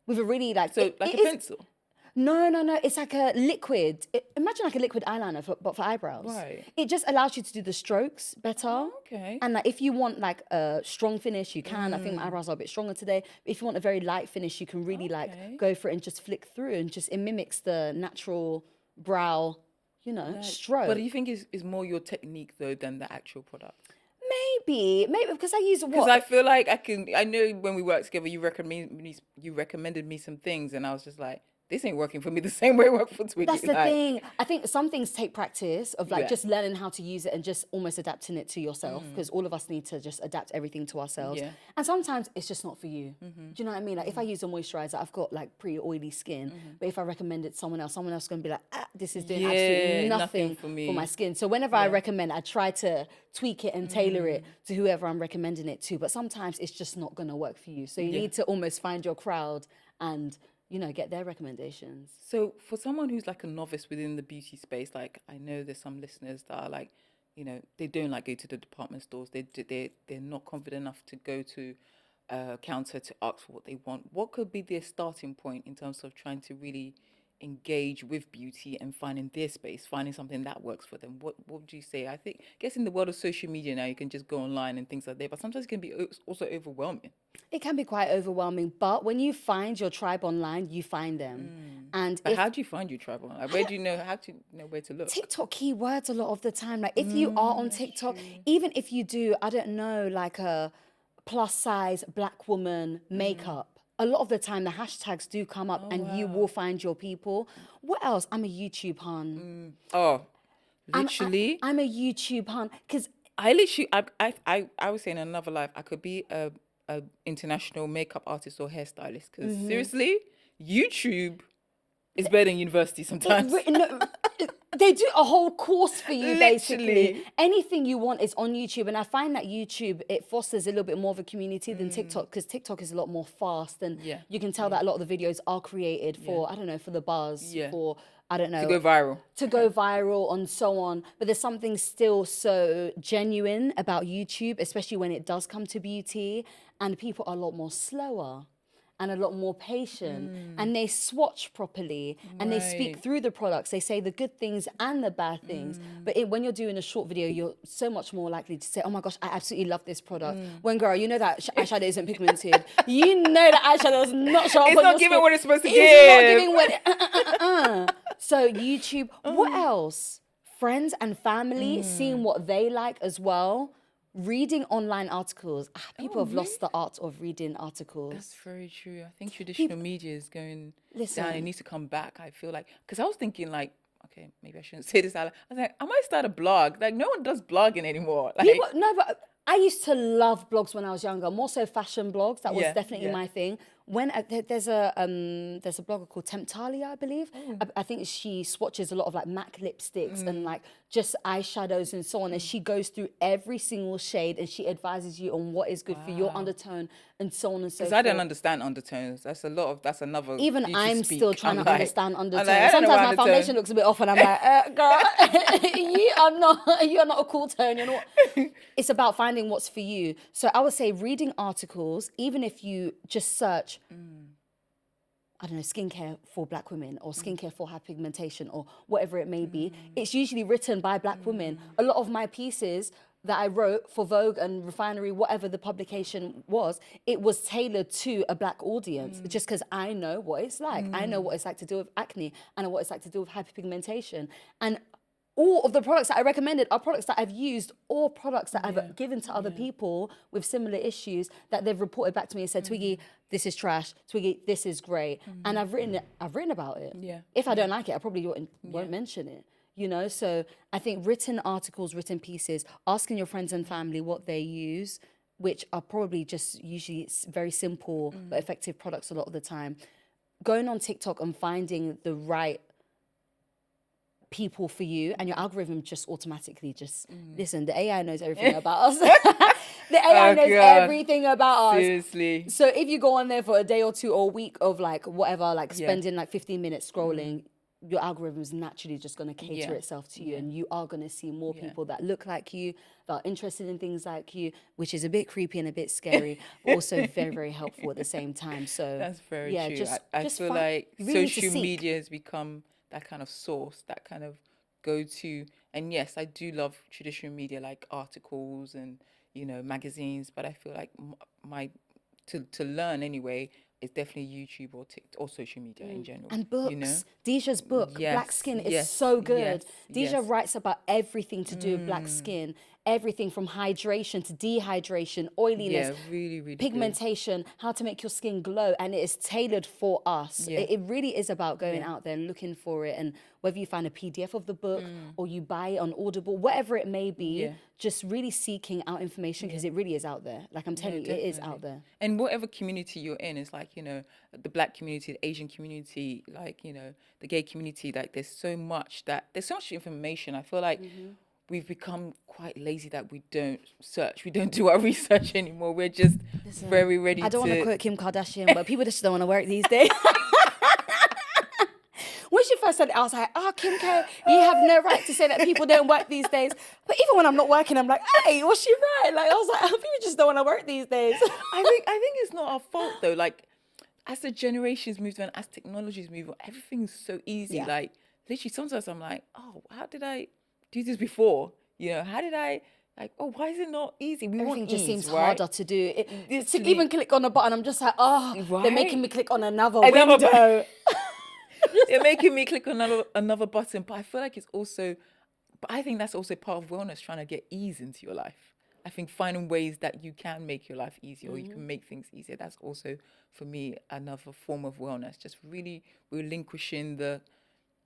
With a really like... So like a pencil? No. It's like a liquid. Imagine like a liquid eyeliner, but for eyebrows. Right. It just allows you to do the strokes better. Oh, okay. And like if you want like a strong finish, you can. I think my eyebrows are a bit stronger today. If you want a very light finish, you can really like go for it and just flick through and it mimics the natural brow, stroke. But do you think is more your technique though than the actual product? Maybe because I use Because I feel like I know when we worked together, you recommended me some things, and I was just like, this ain't working for me the same way it worked for Twiggy. That's the thing. I think some things take practice of like Yeah. just learning how to use it and just almost adapting it to yourself, because all of us need to just adapt everything to ourselves. Yeah. And sometimes it's just not for you. Do you know what I mean? Like if I use a moisturizer, I've got like pretty oily skin, but if I recommend it to someone else is going to be like, this is doing absolutely nothing for me. for my skin. So whenever I recommend, I try to tweak it and tailor it to whoever I'm recommending it to. But sometimes it's just not going to work for you. So you need to almost find your crowd and, you know, get their recommendations. So for someone who's like a novice within the beauty space, like I know there's some listeners that are like, you know, they don't like go to the department stores. They're not confident enough to go to a counter to ask for what they want. What could be their starting point in terms of trying to really engage with beauty and finding their space, finding something that works for them? What would you say? I guess in the world of social media now, you can just go online and things like that, but sometimes it can be also overwhelming. It can be quite overwhelming, but when you find your tribe online, you find them. But how do you find your tribe online? Like, where do you know, how to know where to look? TikTok keywords a lot of the time. Like if you are on TikTok, even if you do, I don't know, like a plus size black woman makeup, a lot of the time the hashtags do come up and you will find your people. What else? I'm a YouTube hun. Oh, literally. I'm a YouTube hun. Because I was saying in another life, I could be a international makeup artist or hairstylist. Because seriously, YouTube is better than university sometimes. they do a whole course for you, basically. Literally. Anything you want is on YouTube. And I find that YouTube, it fosters a little bit more of a community than TikTok, because TikTok is a lot more fast. And you can tell that a lot of the videos are created for, I don't know, for the buzz, for, I don't know. To go viral. To go viral and so on. But there's something still so genuine about YouTube, especially when it does come to beauty. And people are a lot more slower and a lot more patient, and they swatch properly, and they speak through the products. They say the good things and the bad things. But when you're doing a short video, you're so much more likely to say, oh my gosh, I absolutely love this product. When girl, you know that eyeshadow isn't pigmented. You know that eyeshadow is not sharp. It's on not your giving skin. what it's supposed to It's give. not giving what So YouTube, what else? Friends and family, seeing what they like as well. Reading online articles. People have lost the art of reading articles. That's very true. I think traditional media is going down. It needs to come back, I feel like. Because I was thinking like, okay, maybe I shouldn't say this out loud. I was like, I might start a blog. Like, no one does blogging anymore. Like, No, but I used to love blogs when I was younger, more so fashion blogs. That was definitely my thing. When there's a blogger called Temptalia, I believe. I think she swatches a lot of like MAC lipsticks and like just eyeshadows and so on. And she goes through every single shade and she advises you on what is good for your undertone and so on and so forth. because I don't understand undertones. That's another. Even beauty I'm speak. still trying I'm to like- understand I'm undertones. like, I don't know Sometimes my what foundation undertone- looks a bit off and I'm like, girl, you're not a cool tone. You're not. It's about finding what's for you. So I would say reading articles, even if you just search, I don't know, skincare for black women or skincare for hyperpigmentation or whatever it may be, it's usually written by black women. A lot of my pieces that I wrote for Vogue and Refinery, whatever the publication was, it was tailored to a black audience just because I know what it's like. I know what it's like to deal with acne. I know what it's like to deal with hyperpigmentation. And all of the products that I recommended are products that I've used or products that I've given to other people with similar issues that they've reported back to me and said, Twiggy, this is trash. Twiggy, this is great. And I've written about it. Yeah. If I don't like it, I probably won't mention it. You know, so I think written articles, written pieces, asking your friends and family what they use, which are probably just usually very simple but effective products a lot of the time. Going on TikTok and finding the right people for you, and your algorithm just automatically listen, the AI knows everything about us. The AI knows everything about us. Seriously. So if you go on there for a day or two or a week of like whatever, like spending like 15 minutes scrolling, your algorithm is naturally just going to cater itself to you, and you are going to see more people that look like you, that are interested in things like you, which is a bit creepy and a bit scary, but also very, very helpful at the same time. So That's very true. I feel find, like you really need to social seek. media has become that kind of source, that kind of go-to. And yes, I do love traditional media like articles and, you know, magazines, but I feel like to learn anyway, it's definitely YouTube or social media in general. And books. You know? Deja's book, Yes, Black Skin, is yes, so good. yes, Deja yes. writes about everything to do with black skin. everything from hydration to dehydration, oiliness, Yeah, really, really good. pigmentation, how to make your skin glow, and it is tailored for us. Yeah. It really is about going Yeah. out there and looking for it, and whether you find a PDF of the book or you buy it on Audible, whatever it may be, Yeah. just really seeking out information, because it really is out there. Like I'm telling you, it is out there. And whatever community you're in, it's like, you know, the Black community, the Asian community, like, you know, the gay community, like there's so much information. I feel like we've become quite lazy that we don't search. We don't do our research anymore. We're just very ready I don't want to to quote Kim Kardashian, but people just don't want to work these days. When she first said it, I was like, oh, Kim K, you have no right to say that people don't work these days. But even when I'm not working, I'm like, hey, was she right? Like, I was like, people just don't want to work these days. I think it's not our fault though. Like, as the generations move on, as technologies move on, everything's so easy. Yeah. Like, literally, sometimes I'm like, oh, how did I do this before? You know, how did I, like, oh, why is it not easy? We Everything want just ease, seems right? harder to do. To Literally. even click on a button, I'm just like, oh, they're Right? making me click on another Another window. They're making me click on another button, but I feel like but I think that's also part of wellness, trying to get ease into your life. I think finding ways that you can make your life easier or you can make things easier. That's also, for me, another form of wellness. Just really relinquishing the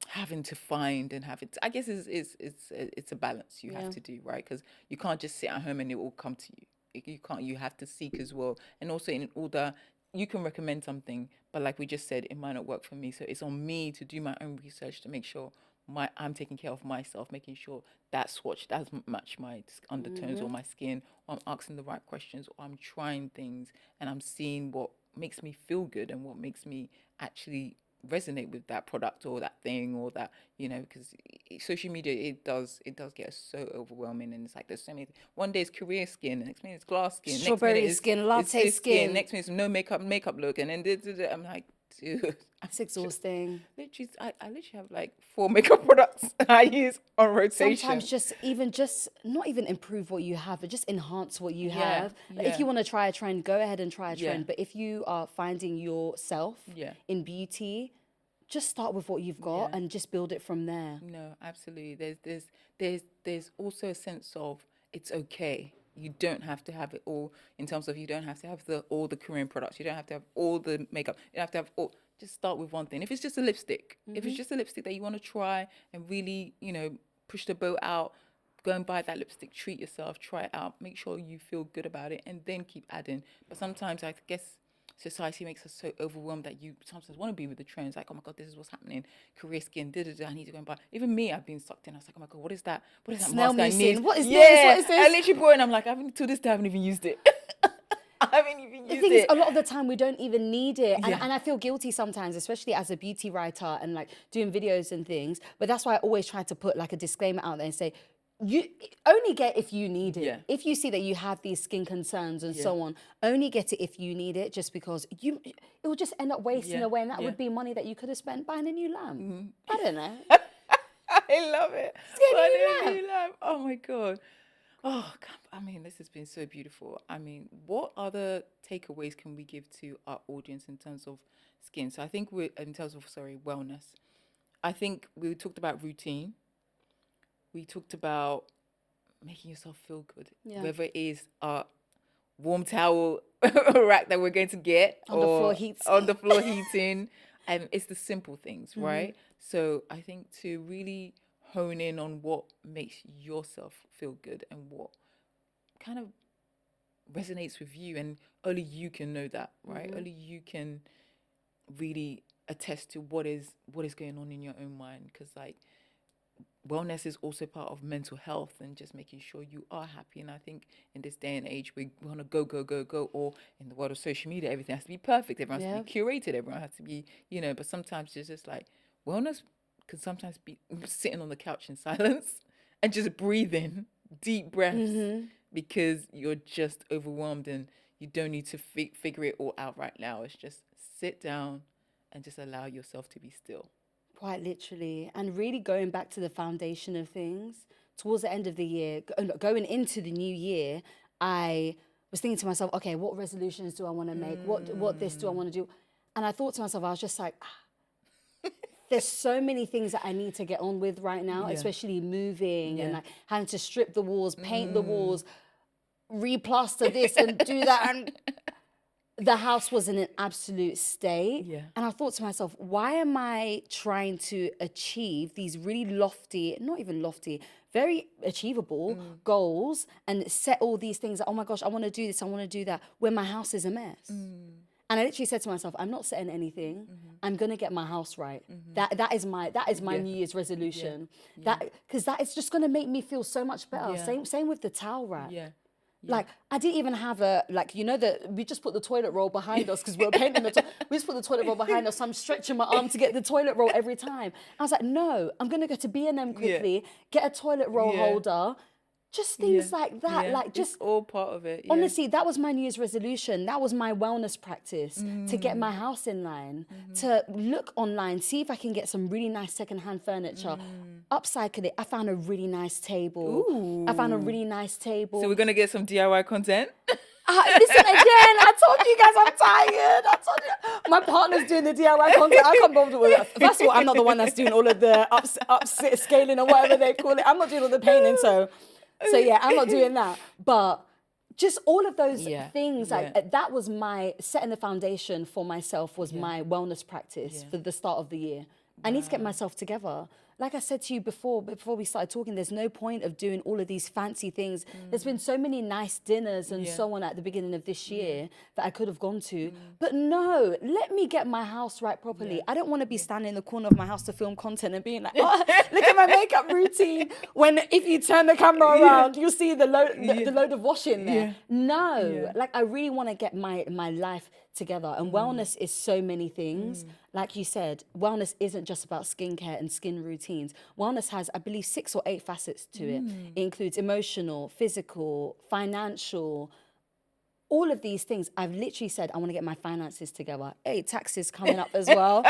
having to find and having to, I guess it's a balance you have to do, right? Because you can't just sit at home and it will come to you. You can't, you have to seek as well. And also in order, you can recommend something, but like we just said, it might not work for me. So it's on me to do my own research to make sure I'm taking care of myself, making sure that swatch doesn't match my undertones or my skin, or I'm asking the right questions, or I'm trying things and I'm seeing what makes me feel good and what makes me actually resonate with that product or that thing or that, you know, because social media, it does get so overwhelming, and it's like there's so many. One day it's Korean skin, the next minute it's glass skin, Strawberry next minute skin, latte this skin. next minute it's no makeup look, and then I'm like, dude, It's exhausting. literally, I literally have like 4 makeup products I use on rotation. Sometimes just not even improve what you have, but just enhance what you Yeah, have. Like, yeah. if you want to try a trend, go ahead and try a Yeah. trend. But if you are finding yourself Yeah. in beauty, just start with what you've got and just build it from there. No, absolutely. There's also a sense of it's okay. You don't have to have it all, in terms of you don't have to have all the Korean products. You don't have to have all the makeup. You don't have to have all. Just start with one thing. If it's just a lipstick, if it's just a lipstick that you want to try and really, you know, push the boat out, go and buy that lipstick. Treat yourself. Try it out. Make sure you feel good about it, and then keep adding. But sometimes I guess society makes us so overwhelmed that you sometimes want to be with the trends. Like, oh my God, this is what's happening. Korea skin, I need to go and buy. Even me, I've been sucked in. I was like, oh my God, what is that? What is that Snail mask I mucin. need? What is yeah. this? What is this? I literally bought it and I'm like, to this day, I haven't even used it. I haven't even used it. The thing is, a lot of the time we don't even need it. Yeah. And I feel guilty sometimes, especially as a beauty writer and like doing videos and things. But that's why I always try to put like a disclaimer out there and say, you only get if you need it. Yeah. If you see that you have these skin concerns and so on, only get it if you need it, just because it will just end up wasting away, and that would be money that you could have spent buying a new lamp. I don't know. I love it. Get a new lamp. Oh my God. Oh, God. I mean, this has been so beautiful. I mean, what other takeaways can we give to our audience in terms of skin? So I think wellness. I think we talked about routine. We talked about making yourself feel good, whether it is a warm towel rack that we're going to get On the floor heats. on the floor heating, and it's the simple things, right? So I think to really hone in on what makes yourself feel good and what kind of resonates with you, and only you can know that, right? Only you can really attest to what is going on in your own mind, because like wellness is also part of mental health and just making sure you are happy. And I think in this day and age, we want to go, or in the world of social media, everything has to be perfect. Everyone has to be curated. Everyone has to be, you know, but sometimes it's just like wellness can sometimes be sitting on the couch in silence and just breathing deep breaths because you're just overwhelmed and you don't need to figure it all out right now. It's just sit down and just allow yourself to be still. Quite literally. And really going back to the foundation of things, towards the end of the year, going into the new year, I was thinking to myself, okay, what resolutions do I want to make? What this do I want to do? And I thought to myself, I was just like, there's so many things that I need to get on with right now, especially moving and like having to strip the walls, paint the walls, replaster this and do that. And the house was in an absolute state. Yeah. And I thought to myself, why am I trying to achieve these really lofty, not even lofty, very achievable goals and set all these things, oh my gosh, I want to do this, I want to do that, when my house is a mess. And I literally said to myself, I'm not setting anything. I'm gonna get my house right. That is my New Year's resolution. Because that is just gonna make me feel so much better. Same with the towel rack. Like, I didn't even have we just put the toilet roll behind us because we were painting we just put the toilet roll behind us. So I'm stretching my arm to get the toilet roll every time. I was like, no, I'm going to go to B&M quickly, get a toilet roll holder. Just things like that. Like, just it's all part of it. Honestly, that was my New Year's resolution. That was my wellness practice, to get my house in line, to look online, see if I can get some really nice secondhand furniture, upcycle it. I found a really nice table. Ooh. I found a really nice table. So we're going to get some DIY content? Listen again, I told you guys I'm tired. I told you. My partner's doing the DIY content. I can't bother with it. First of all, I'm not the one that's doing all of the upscaling or whatever they call it. I'm not doing all the painting, so yeah, I'm not doing that. But just all of those things, like that was my setting the foundation for myself, was my wellness practice for the start of the year. I need to get myself together. Like I said to you before we started talking, there's no point of doing all of these fancy things. There's been so many nice dinners and so on at the beginning of this year that I could have gone to. But no, let me get my house right properly. I don't want to be standing in the corner of my house to film content and being like, oh, look at my makeup routine. When if you turn the camera around, you'll see the load of washing there. No, like I really want to get my life together. And wellness is so many things. Like you said, wellness isn't just about skincare and skin routines. Wellness has, I believe, 6 or 8 facets to it. It includes emotional, physical, financial, all of these things. I've literally said, I want to get my finances together. Hey, taxes coming up as well.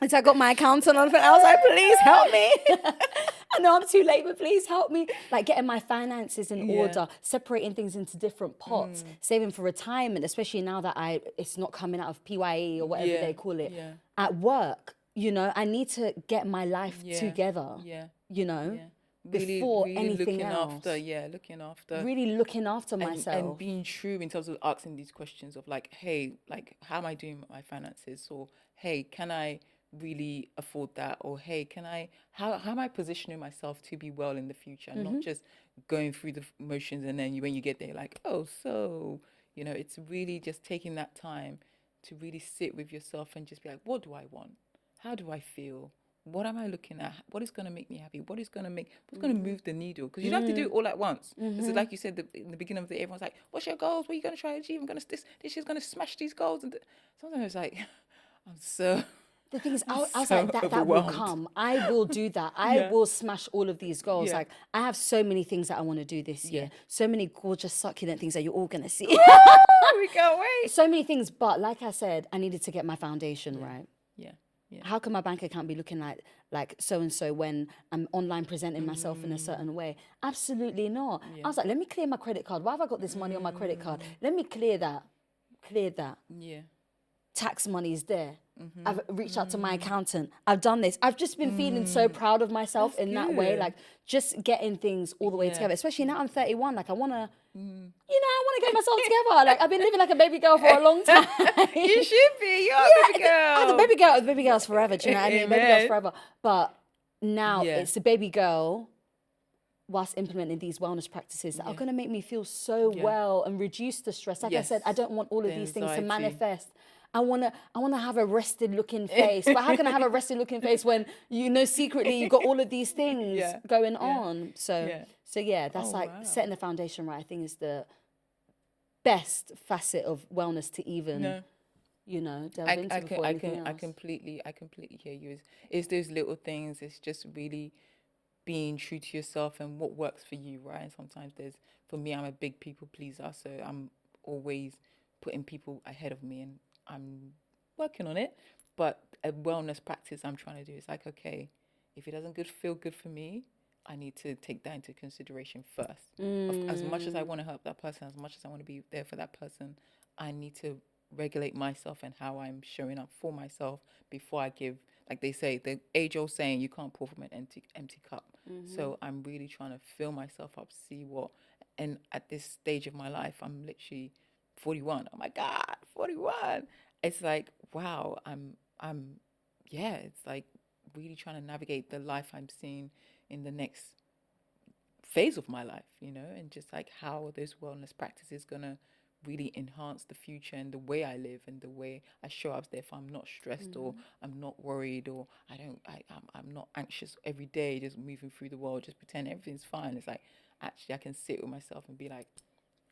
And so I got my accountant on the phone. I was like, please help me. I know I'm too late, but please help me. Like getting my finances in order, separating things into different pots, saving for retirement, especially now that it's not coming out of PYE or whatever they call it. At work, I need to get my life together, before really anything looking else. Looking after. Really looking after myself. And being true in terms of asking these questions of like, hey, like, how am I doing with my finances? Or, hey, can I really afford that? Or hey, how am I positioning myself to be well in the future, and not just going through the motions, and then when you get there, like, oh, so it's really just taking that time to really sit with yourself and just be like, what do I want? How do I feel? What am I looking at? What is going to make me happy? What's going to move the needle? Because you don't have to do it all at once. This is like you said in the beginning of the day, everyone's like, what's your goals? What are you going to try to achieve? This is going to smash these goals. And sometimes it's like, I'm so... The thing is, I was like, that will come. I will do that. I will smash all of these goals. Like, I have so many things that I want to do this year. So many gorgeous, succulent things that you're all going to see. We can't wait. So many things. But like I said, I needed to get my foundation right. Yeah. How can my bank account be looking like so-and-so when I'm online presenting myself in a certain way? Absolutely not. I was like, let me clear my credit card. Why have I got this money on my credit card? Let me clear that. Yeah. Tax money is there. I've reached out to my accountant. I've done this. I've just been feeling so proud of myself. That's in that way, like just getting things all the way together. Especially now I'm 31. Like I want to, I want to get myself together. Like I've been living like a baby girl for a long time. You should be. You're a baby girl. The baby girl's forever. Do you know what I mean? Baby girl's forever. But now it's the baby girl whilst implementing these wellness practices that are going to make me feel so well and reduce the stress. Like I said, I don't want all of these things to manifest. I wanna have a rested looking face. But how can I have a rested looking face when secretly you've got all of these things going on? So that's setting the foundation right, I think is the best facet of wellness to even delve into before anything else. I completely hear you. It's those little things. It's just really being true to yourself and what works for you, right? And sometimes for me, I'm a big people pleaser, so I'm always putting people ahead of me, and I'm working on it. But a wellness practice I'm trying to do is like, okay, if it doesn't feel good for me, I need to take that into consideration first. As much as I want to help that person, as much as I want to be there for that person, I need to regulate myself and how I'm showing up for myself before I give. Like they say, the age-old saying, you can't pour from an empty cup. So I'm really trying to fill myself up, see what. And at this stage of my life, I'm literally 41. Oh my God, 41. It's like, wow, yeah, it's like really trying to navigate the life I'm seeing in the next phase of my life, and just like how those wellness practices gonna really enhance the future and the way I live and the way I show up there. If I'm not stressed or I'm not worried or I'm not anxious every day, just moving through the world, just pretend everything's fine. It's like actually I can sit with myself and be like,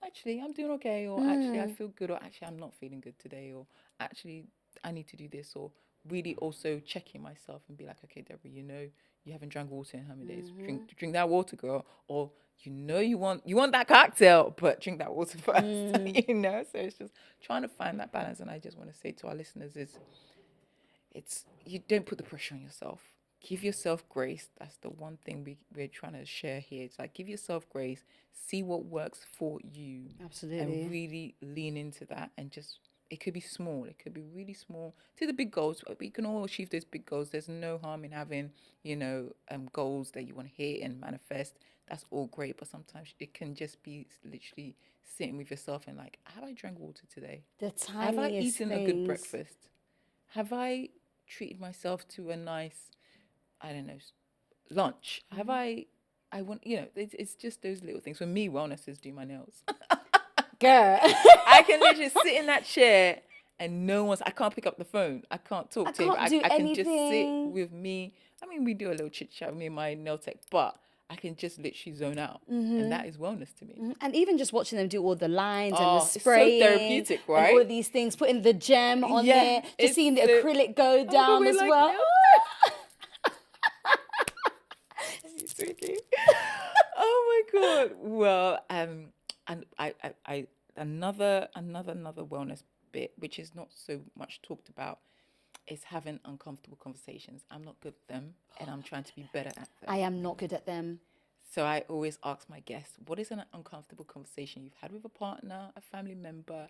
actually I'm doing okay, or actually I feel good, or actually I'm not feeling good today, or actually I need to do this, or really also checking myself and be like, okay, Deborah, you haven't drank water in how many days? Drink that water, girl. Or you want that cocktail, but drink that water first. So it's just trying to find that balance. And I just want to say to our listeners it's you don't put the pressure on yourself. Give yourself grace. That's the one thing we're trying to share here. It's like, give yourself grace, see what works for you. Absolutely. And really lean into that, and just, it could be small, it could be really small, to the big goals. We can all achieve those big goals. There's no harm in having, goals that you want to hit and manifest. That's all great, but sometimes it can just be literally sitting with yourself and like, have I drank water today? The Have I tiniest eaten things. a good breakfast? Have I treated myself to a nice, I don't know, lunch? Have I want, it's just those little things. For me, wellness is do my nails. Girl. I can literally sit in that chair and I can't pick up the phone. I can't talk to you. I can just sit with me. I mean, we do a little chit chat with me and my nail tech, but I can just literally zone out. And that is wellness to me. And even just watching them do all the lines and the spraying. It's so therapeutic, right? And all of these things, putting the gem on there, just seeing the acrylic go down as well. Oh my God. Well, and I another wellness bit, which is not so much talked about, is having uncomfortable conversations. I'm not good at them, and I'm trying to be better at them. I am not good at them. So I always ask my guests, what is an uncomfortable conversation you've had with a partner, a family member,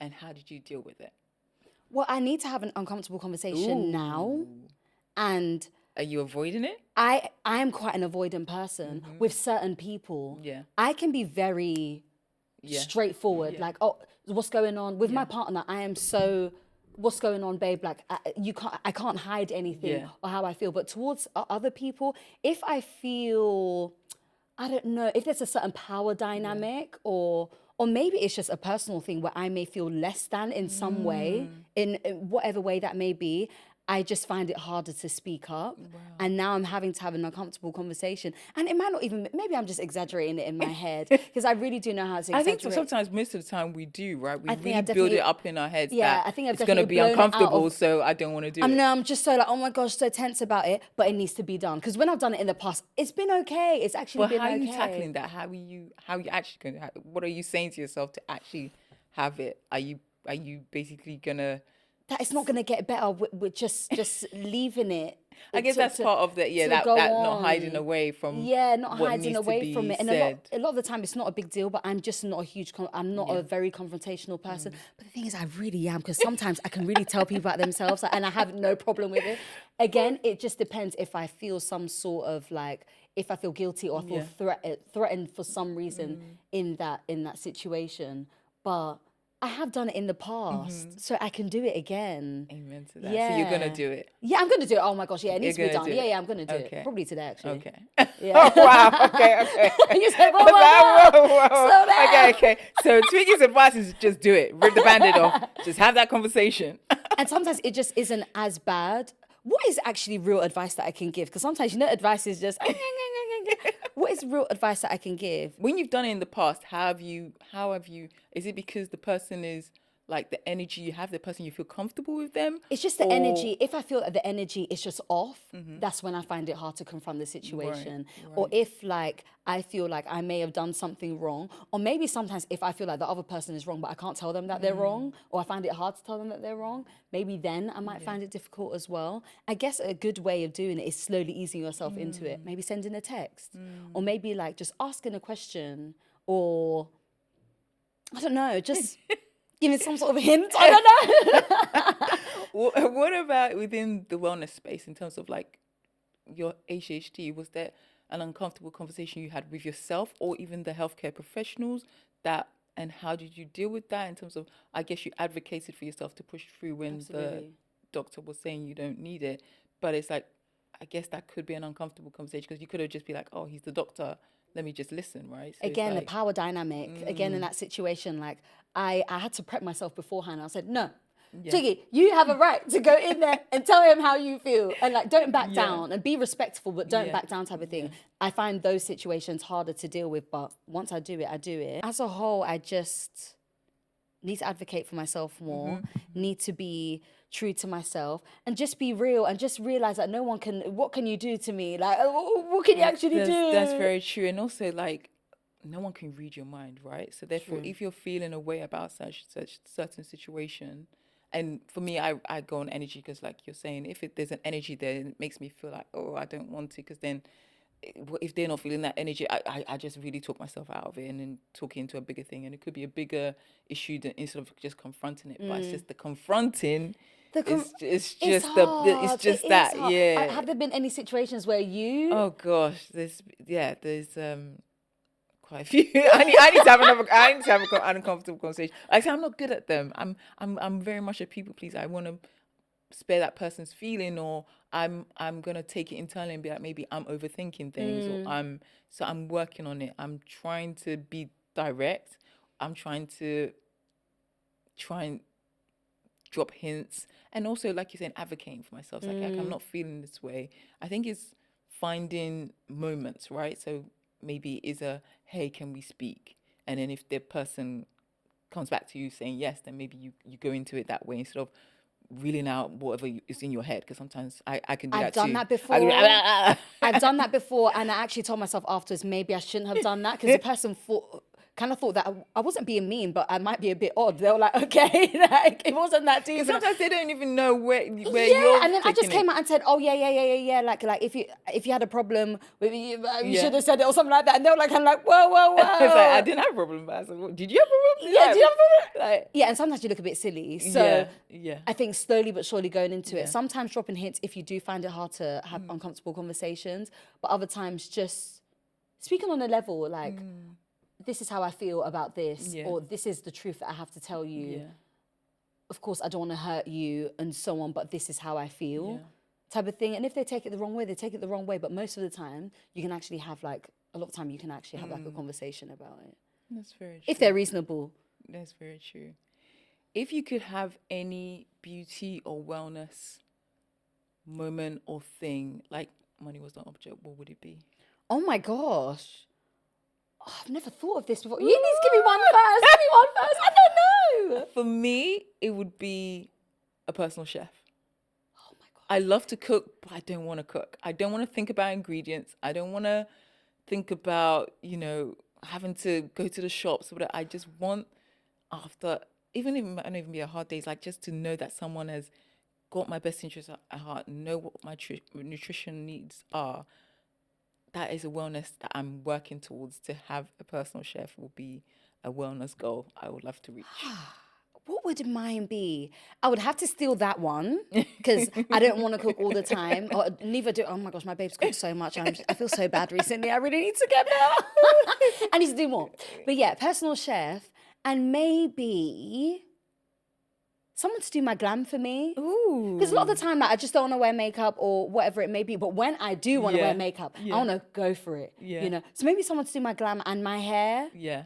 and how did you deal with it? Well, I need to have an uncomfortable conversation now. And are you avoiding it? I am quite an avoidant person with certain people. Yeah. I can be very straightforward. Yeah. Like, oh, what's going on? With my partner, I am so, what's going on, babe? Like, I can't hide anything or how I feel. But towards other people, if I feel, I don't know, if there's a certain power dynamic or maybe it's just a personal thing where I may feel less than in some way, in whatever way that may be, I just find it harder to speak up. Wow. And now I'm having to have an uncomfortable conversation. And it might not even, maybe I'm just exaggerating it in my head, because I really do know how to exaggerate. I think sometimes, most of the time we do, right? We really build it up in our heads that I think it's going to be uncomfortable, so I don't want to do it. I'm just so like, oh my gosh, so tense about it, but it needs to be done. Because when I've done it in the past, it's been okay. It's actually been okay. But how are you tackling that? How are you actually going to, what are you saying to yourself to actually have it? Are you basically going to... That it's not going to get better with just leaving it. I guess that's part of that, that not hiding away from not hiding away from it. And a lot of the time it's not a big deal, but I'm just not I'm not a very confrontational person. But the thing is, I really am, because sometimes I can really tell people about themselves and I have no problem with it. Again, it just depends if I feel some sort of like, if I feel guilty or I feel threatened for some reason in that situation. But I have done it in the past, so I can do it again. Amen to that. Yeah. So you're going to do it? Yeah, I'm going to do it. Oh my gosh, yeah, it needs to be done. Yeah, I'm going to do it. Probably today, actually. Okay. Yeah. Oh, wow. Okay. You said, whoa. Slow down. Okay. So Twiggy's advice is just do it. Rip the Band-Aid off. Just have that conversation. And sometimes it just isn't as bad. What is actually real advice that I can give? Because sometimes, advice is just... What is real advice that I can give? When you've done it in the past, how have you, is it because the person is like the energy you have, the person you feel comfortable with them? It's just the energy. If I feel that the energy is just off, that's when I find it hard to confront the situation. Right. Or if like I feel like I may have done something wrong, or maybe sometimes if I feel like the other person is wrong, but I can't tell them that they're wrong, or I find it hard to tell them that they're wrong, maybe then I might find it difficult as well. I guess a good way of doing it is slowly easing yourself into it. Maybe sending a text, or maybe like just asking a question, or I don't know, just Give me some sort of hint. I don't know. What about within the wellness space in terms of like your ADHD? Was there an uncomfortable conversation you had with yourself or even the healthcare professionals that, and how did you deal with that in terms of, I guess you advocated for yourself to push through when the doctor was saying you don't need it, but it's like, I guess that could be an uncomfortable conversation because you could have just be like, oh, he's the doctor, let me just listen, right? So again, the power dynamic, again, in that situation, like I had to prep myself beforehand. I said, no, Twiggy, you have a right to go in there and tell him how you feel. And like, don't back down and be respectful, but don't back down type of thing. I find those situations harder to deal with, but once I do it, I do it. As a whole, I just need to advocate for myself more, need to be true to myself and just be real and just realize that no one can, what can you do to me? Like, what can you actually do? That's very true. And also like, no one can read your mind, right? So therefore, if you're feeling a way about such certain situation, and for me, I go on energy because like you're saying, if there's an energy there, it makes me feel like, oh, I don't want to, because then if they're not feeling that energy, I just really talk myself out of it and then talk into a bigger thing. And it could be a bigger issue than instead of just confronting it. But it's just the confronting. It's just that. Yeah. Have there been any situations where you? Oh gosh, there's quite a few. I need to have an uncomfortable conversation. Like I say, I'm not good at them. I'm very much a people pleaser. I want to spare that person's feeling, or I'm gonna take it internally and be like, maybe I'm overthinking things, or I'm working on it. I'm trying to be direct. I'm trying and drop hints, and also like you're saying, advocating for myself. Like I'm not feeling this way. I think it's finding moments, right? So maybe is a, hey, can we speak? And then if the person comes back to you saying yes, then maybe you go into it that way instead of reeling out whatever is in your head, because sometimes I can do that too. I've done that before. I've done that before, and I actually told myself afterwards maybe I shouldn't have done that, because the person kind of thought that I wasn't being mean, but I might be a bit odd. They were like, okay, like it wasn't that deep. Sometimes they don't even know where you're. And then I just came out and said, oh yeah. Like if you had a problem with you should have said it or something like that. And they were like, I'm like, whoa. It's like, I didn't have a problem, but I said, well, did you have a problem? Yeah, did you have a problem? Like, and sometimes you look a bit silly. So yeah. I think slowly but surely going into it. Sometimes dropping hints if you do find it hard to have uncomfortable conversations, but other times just speaking on a level like. This is how I feel about this, or this is the truth that I have to tell you. Yeah. Of course, I don't want to hurt you and so on, but this is how I feel, type of thing. And if they take it the wrong way, they take it the wrong way. But most of the time, you can actually have like, a lot of time you can actually have like a conversation about it. That's very true. If they're reasonable. That's very true. If you could have any beauty or wellness moment or thing, like money was not object, what would it be? Oh my gosh. Oh, I've never thought of this before. You need to give me one first. Give me one first. I don't know. For me, it would be a personal chef. Oh my God. I love to cook, but I don't want to cook. I don't want to think about ingredients. I don't want to think about, having to go to the shops. But I just want, after, even if it might not even be a hard day, it's like just to know that someone has got my best interests at heart, know what my nutrition needs are. That is a wellness that I'm working towards. To have a personal chef will be a wellness goal I would love to reach. What would mine be? I would have to steal that one because I don't want to cook all the time. Or neither do. Oh my gosh, my babe's cooked so much. I feel so bad recently. I really need to get better. I need to do more. But yeah, personal chef, and maybe someone to do my glam for me. Ooh. Because a lot of the time, like, I just don't want to wear makeup or whatever it may be. But when I do want to wear makeup, I want to go for it. Yeah. So maybe someone to do my glam and my hair. Yeah.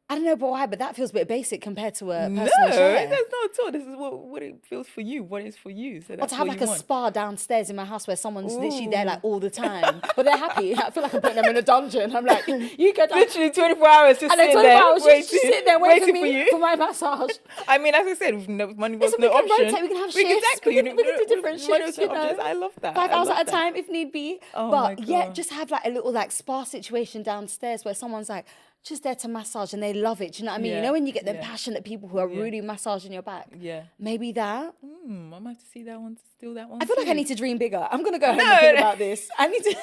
I don't know why, but that feels a bit basic compared to a personal chef. No, that's not at all. This is what it feels for you, what is for you. So that's or to have like a spa downstairs in my house where someone's literally there like all the time. But they're happy. I feel like I'm putting them in a dungeon. I'm like, you go down. Literally 24 hours just sitting there. Just sitting there waiting for you. For my massage. I mean, as I said, with money was no option. We can have shifts. Exactly. We can do different shifts, I love that. 5 hours at a time if need be. Oh but yeah, just have like a little like spa situation downstairs where someone's like, just there to massage and they love it. Do you know what I mean? You know when you get them passionate people who are really massaging your back? Yeah. Maybe that. I might have to see that one, steal that one. I feel like I need to dream bigger. I'm going to go home and think about this. I need to...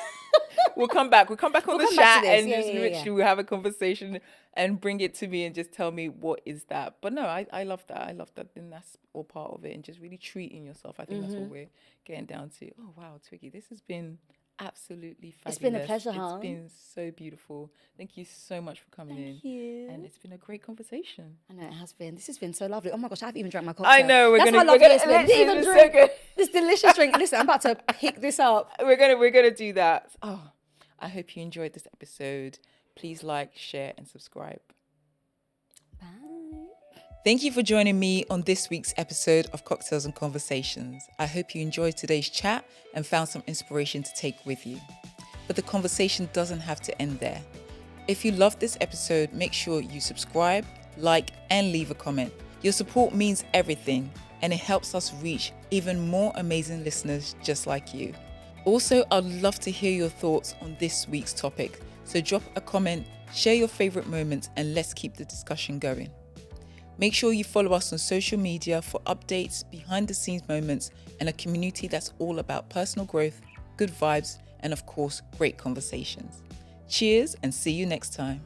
We'll come back. We'll come back on the come back chat to this. and Yeah, just yeah, literally yeah. we'll have a conversation and bring it to me and just tell me what is that. But no, I love that. I love that. Then that's all part of it, and just really treating yourself. I think that's what we're getting down to. Oh wow, Twiggy, this has been absolutely fabulous. It's been a pleasure, It's huh? been so beautiful. Thank you so much for coming in. Thank you. And it's been a great conversation. I know it has been. This has been so lovely. Oh my gosh, I haven't even drank my cocktail. I know That's how lovely it's been. Didn't even drink so good. this delicious drink. Listen, I'm about to pick this up. We're gonna do that. Oh, I hope you enjoyed this episode. Please like, share, and subscribe. Bye. Thank you for joining me on this week's episode of Cocktails and Conversations. I hope you enjoyed today's chat and found some inspiration to take with you. But the conversation doesn't have to end there. If you loved this episode, make sure you subscribe, like, and leave a comment. Your support means everything, and it helps us reach even more amazing listeners just like you. Also, I'd love to hear your thoughts on this week's topic. So drop a comment, share your favorite moments, and let's keep the discussion going. Make sure you follow us on social media for updates, behind the scenes moments, and a community that's all about personal growth, good vibes, and of course, great conversations. Cheers and see you next time.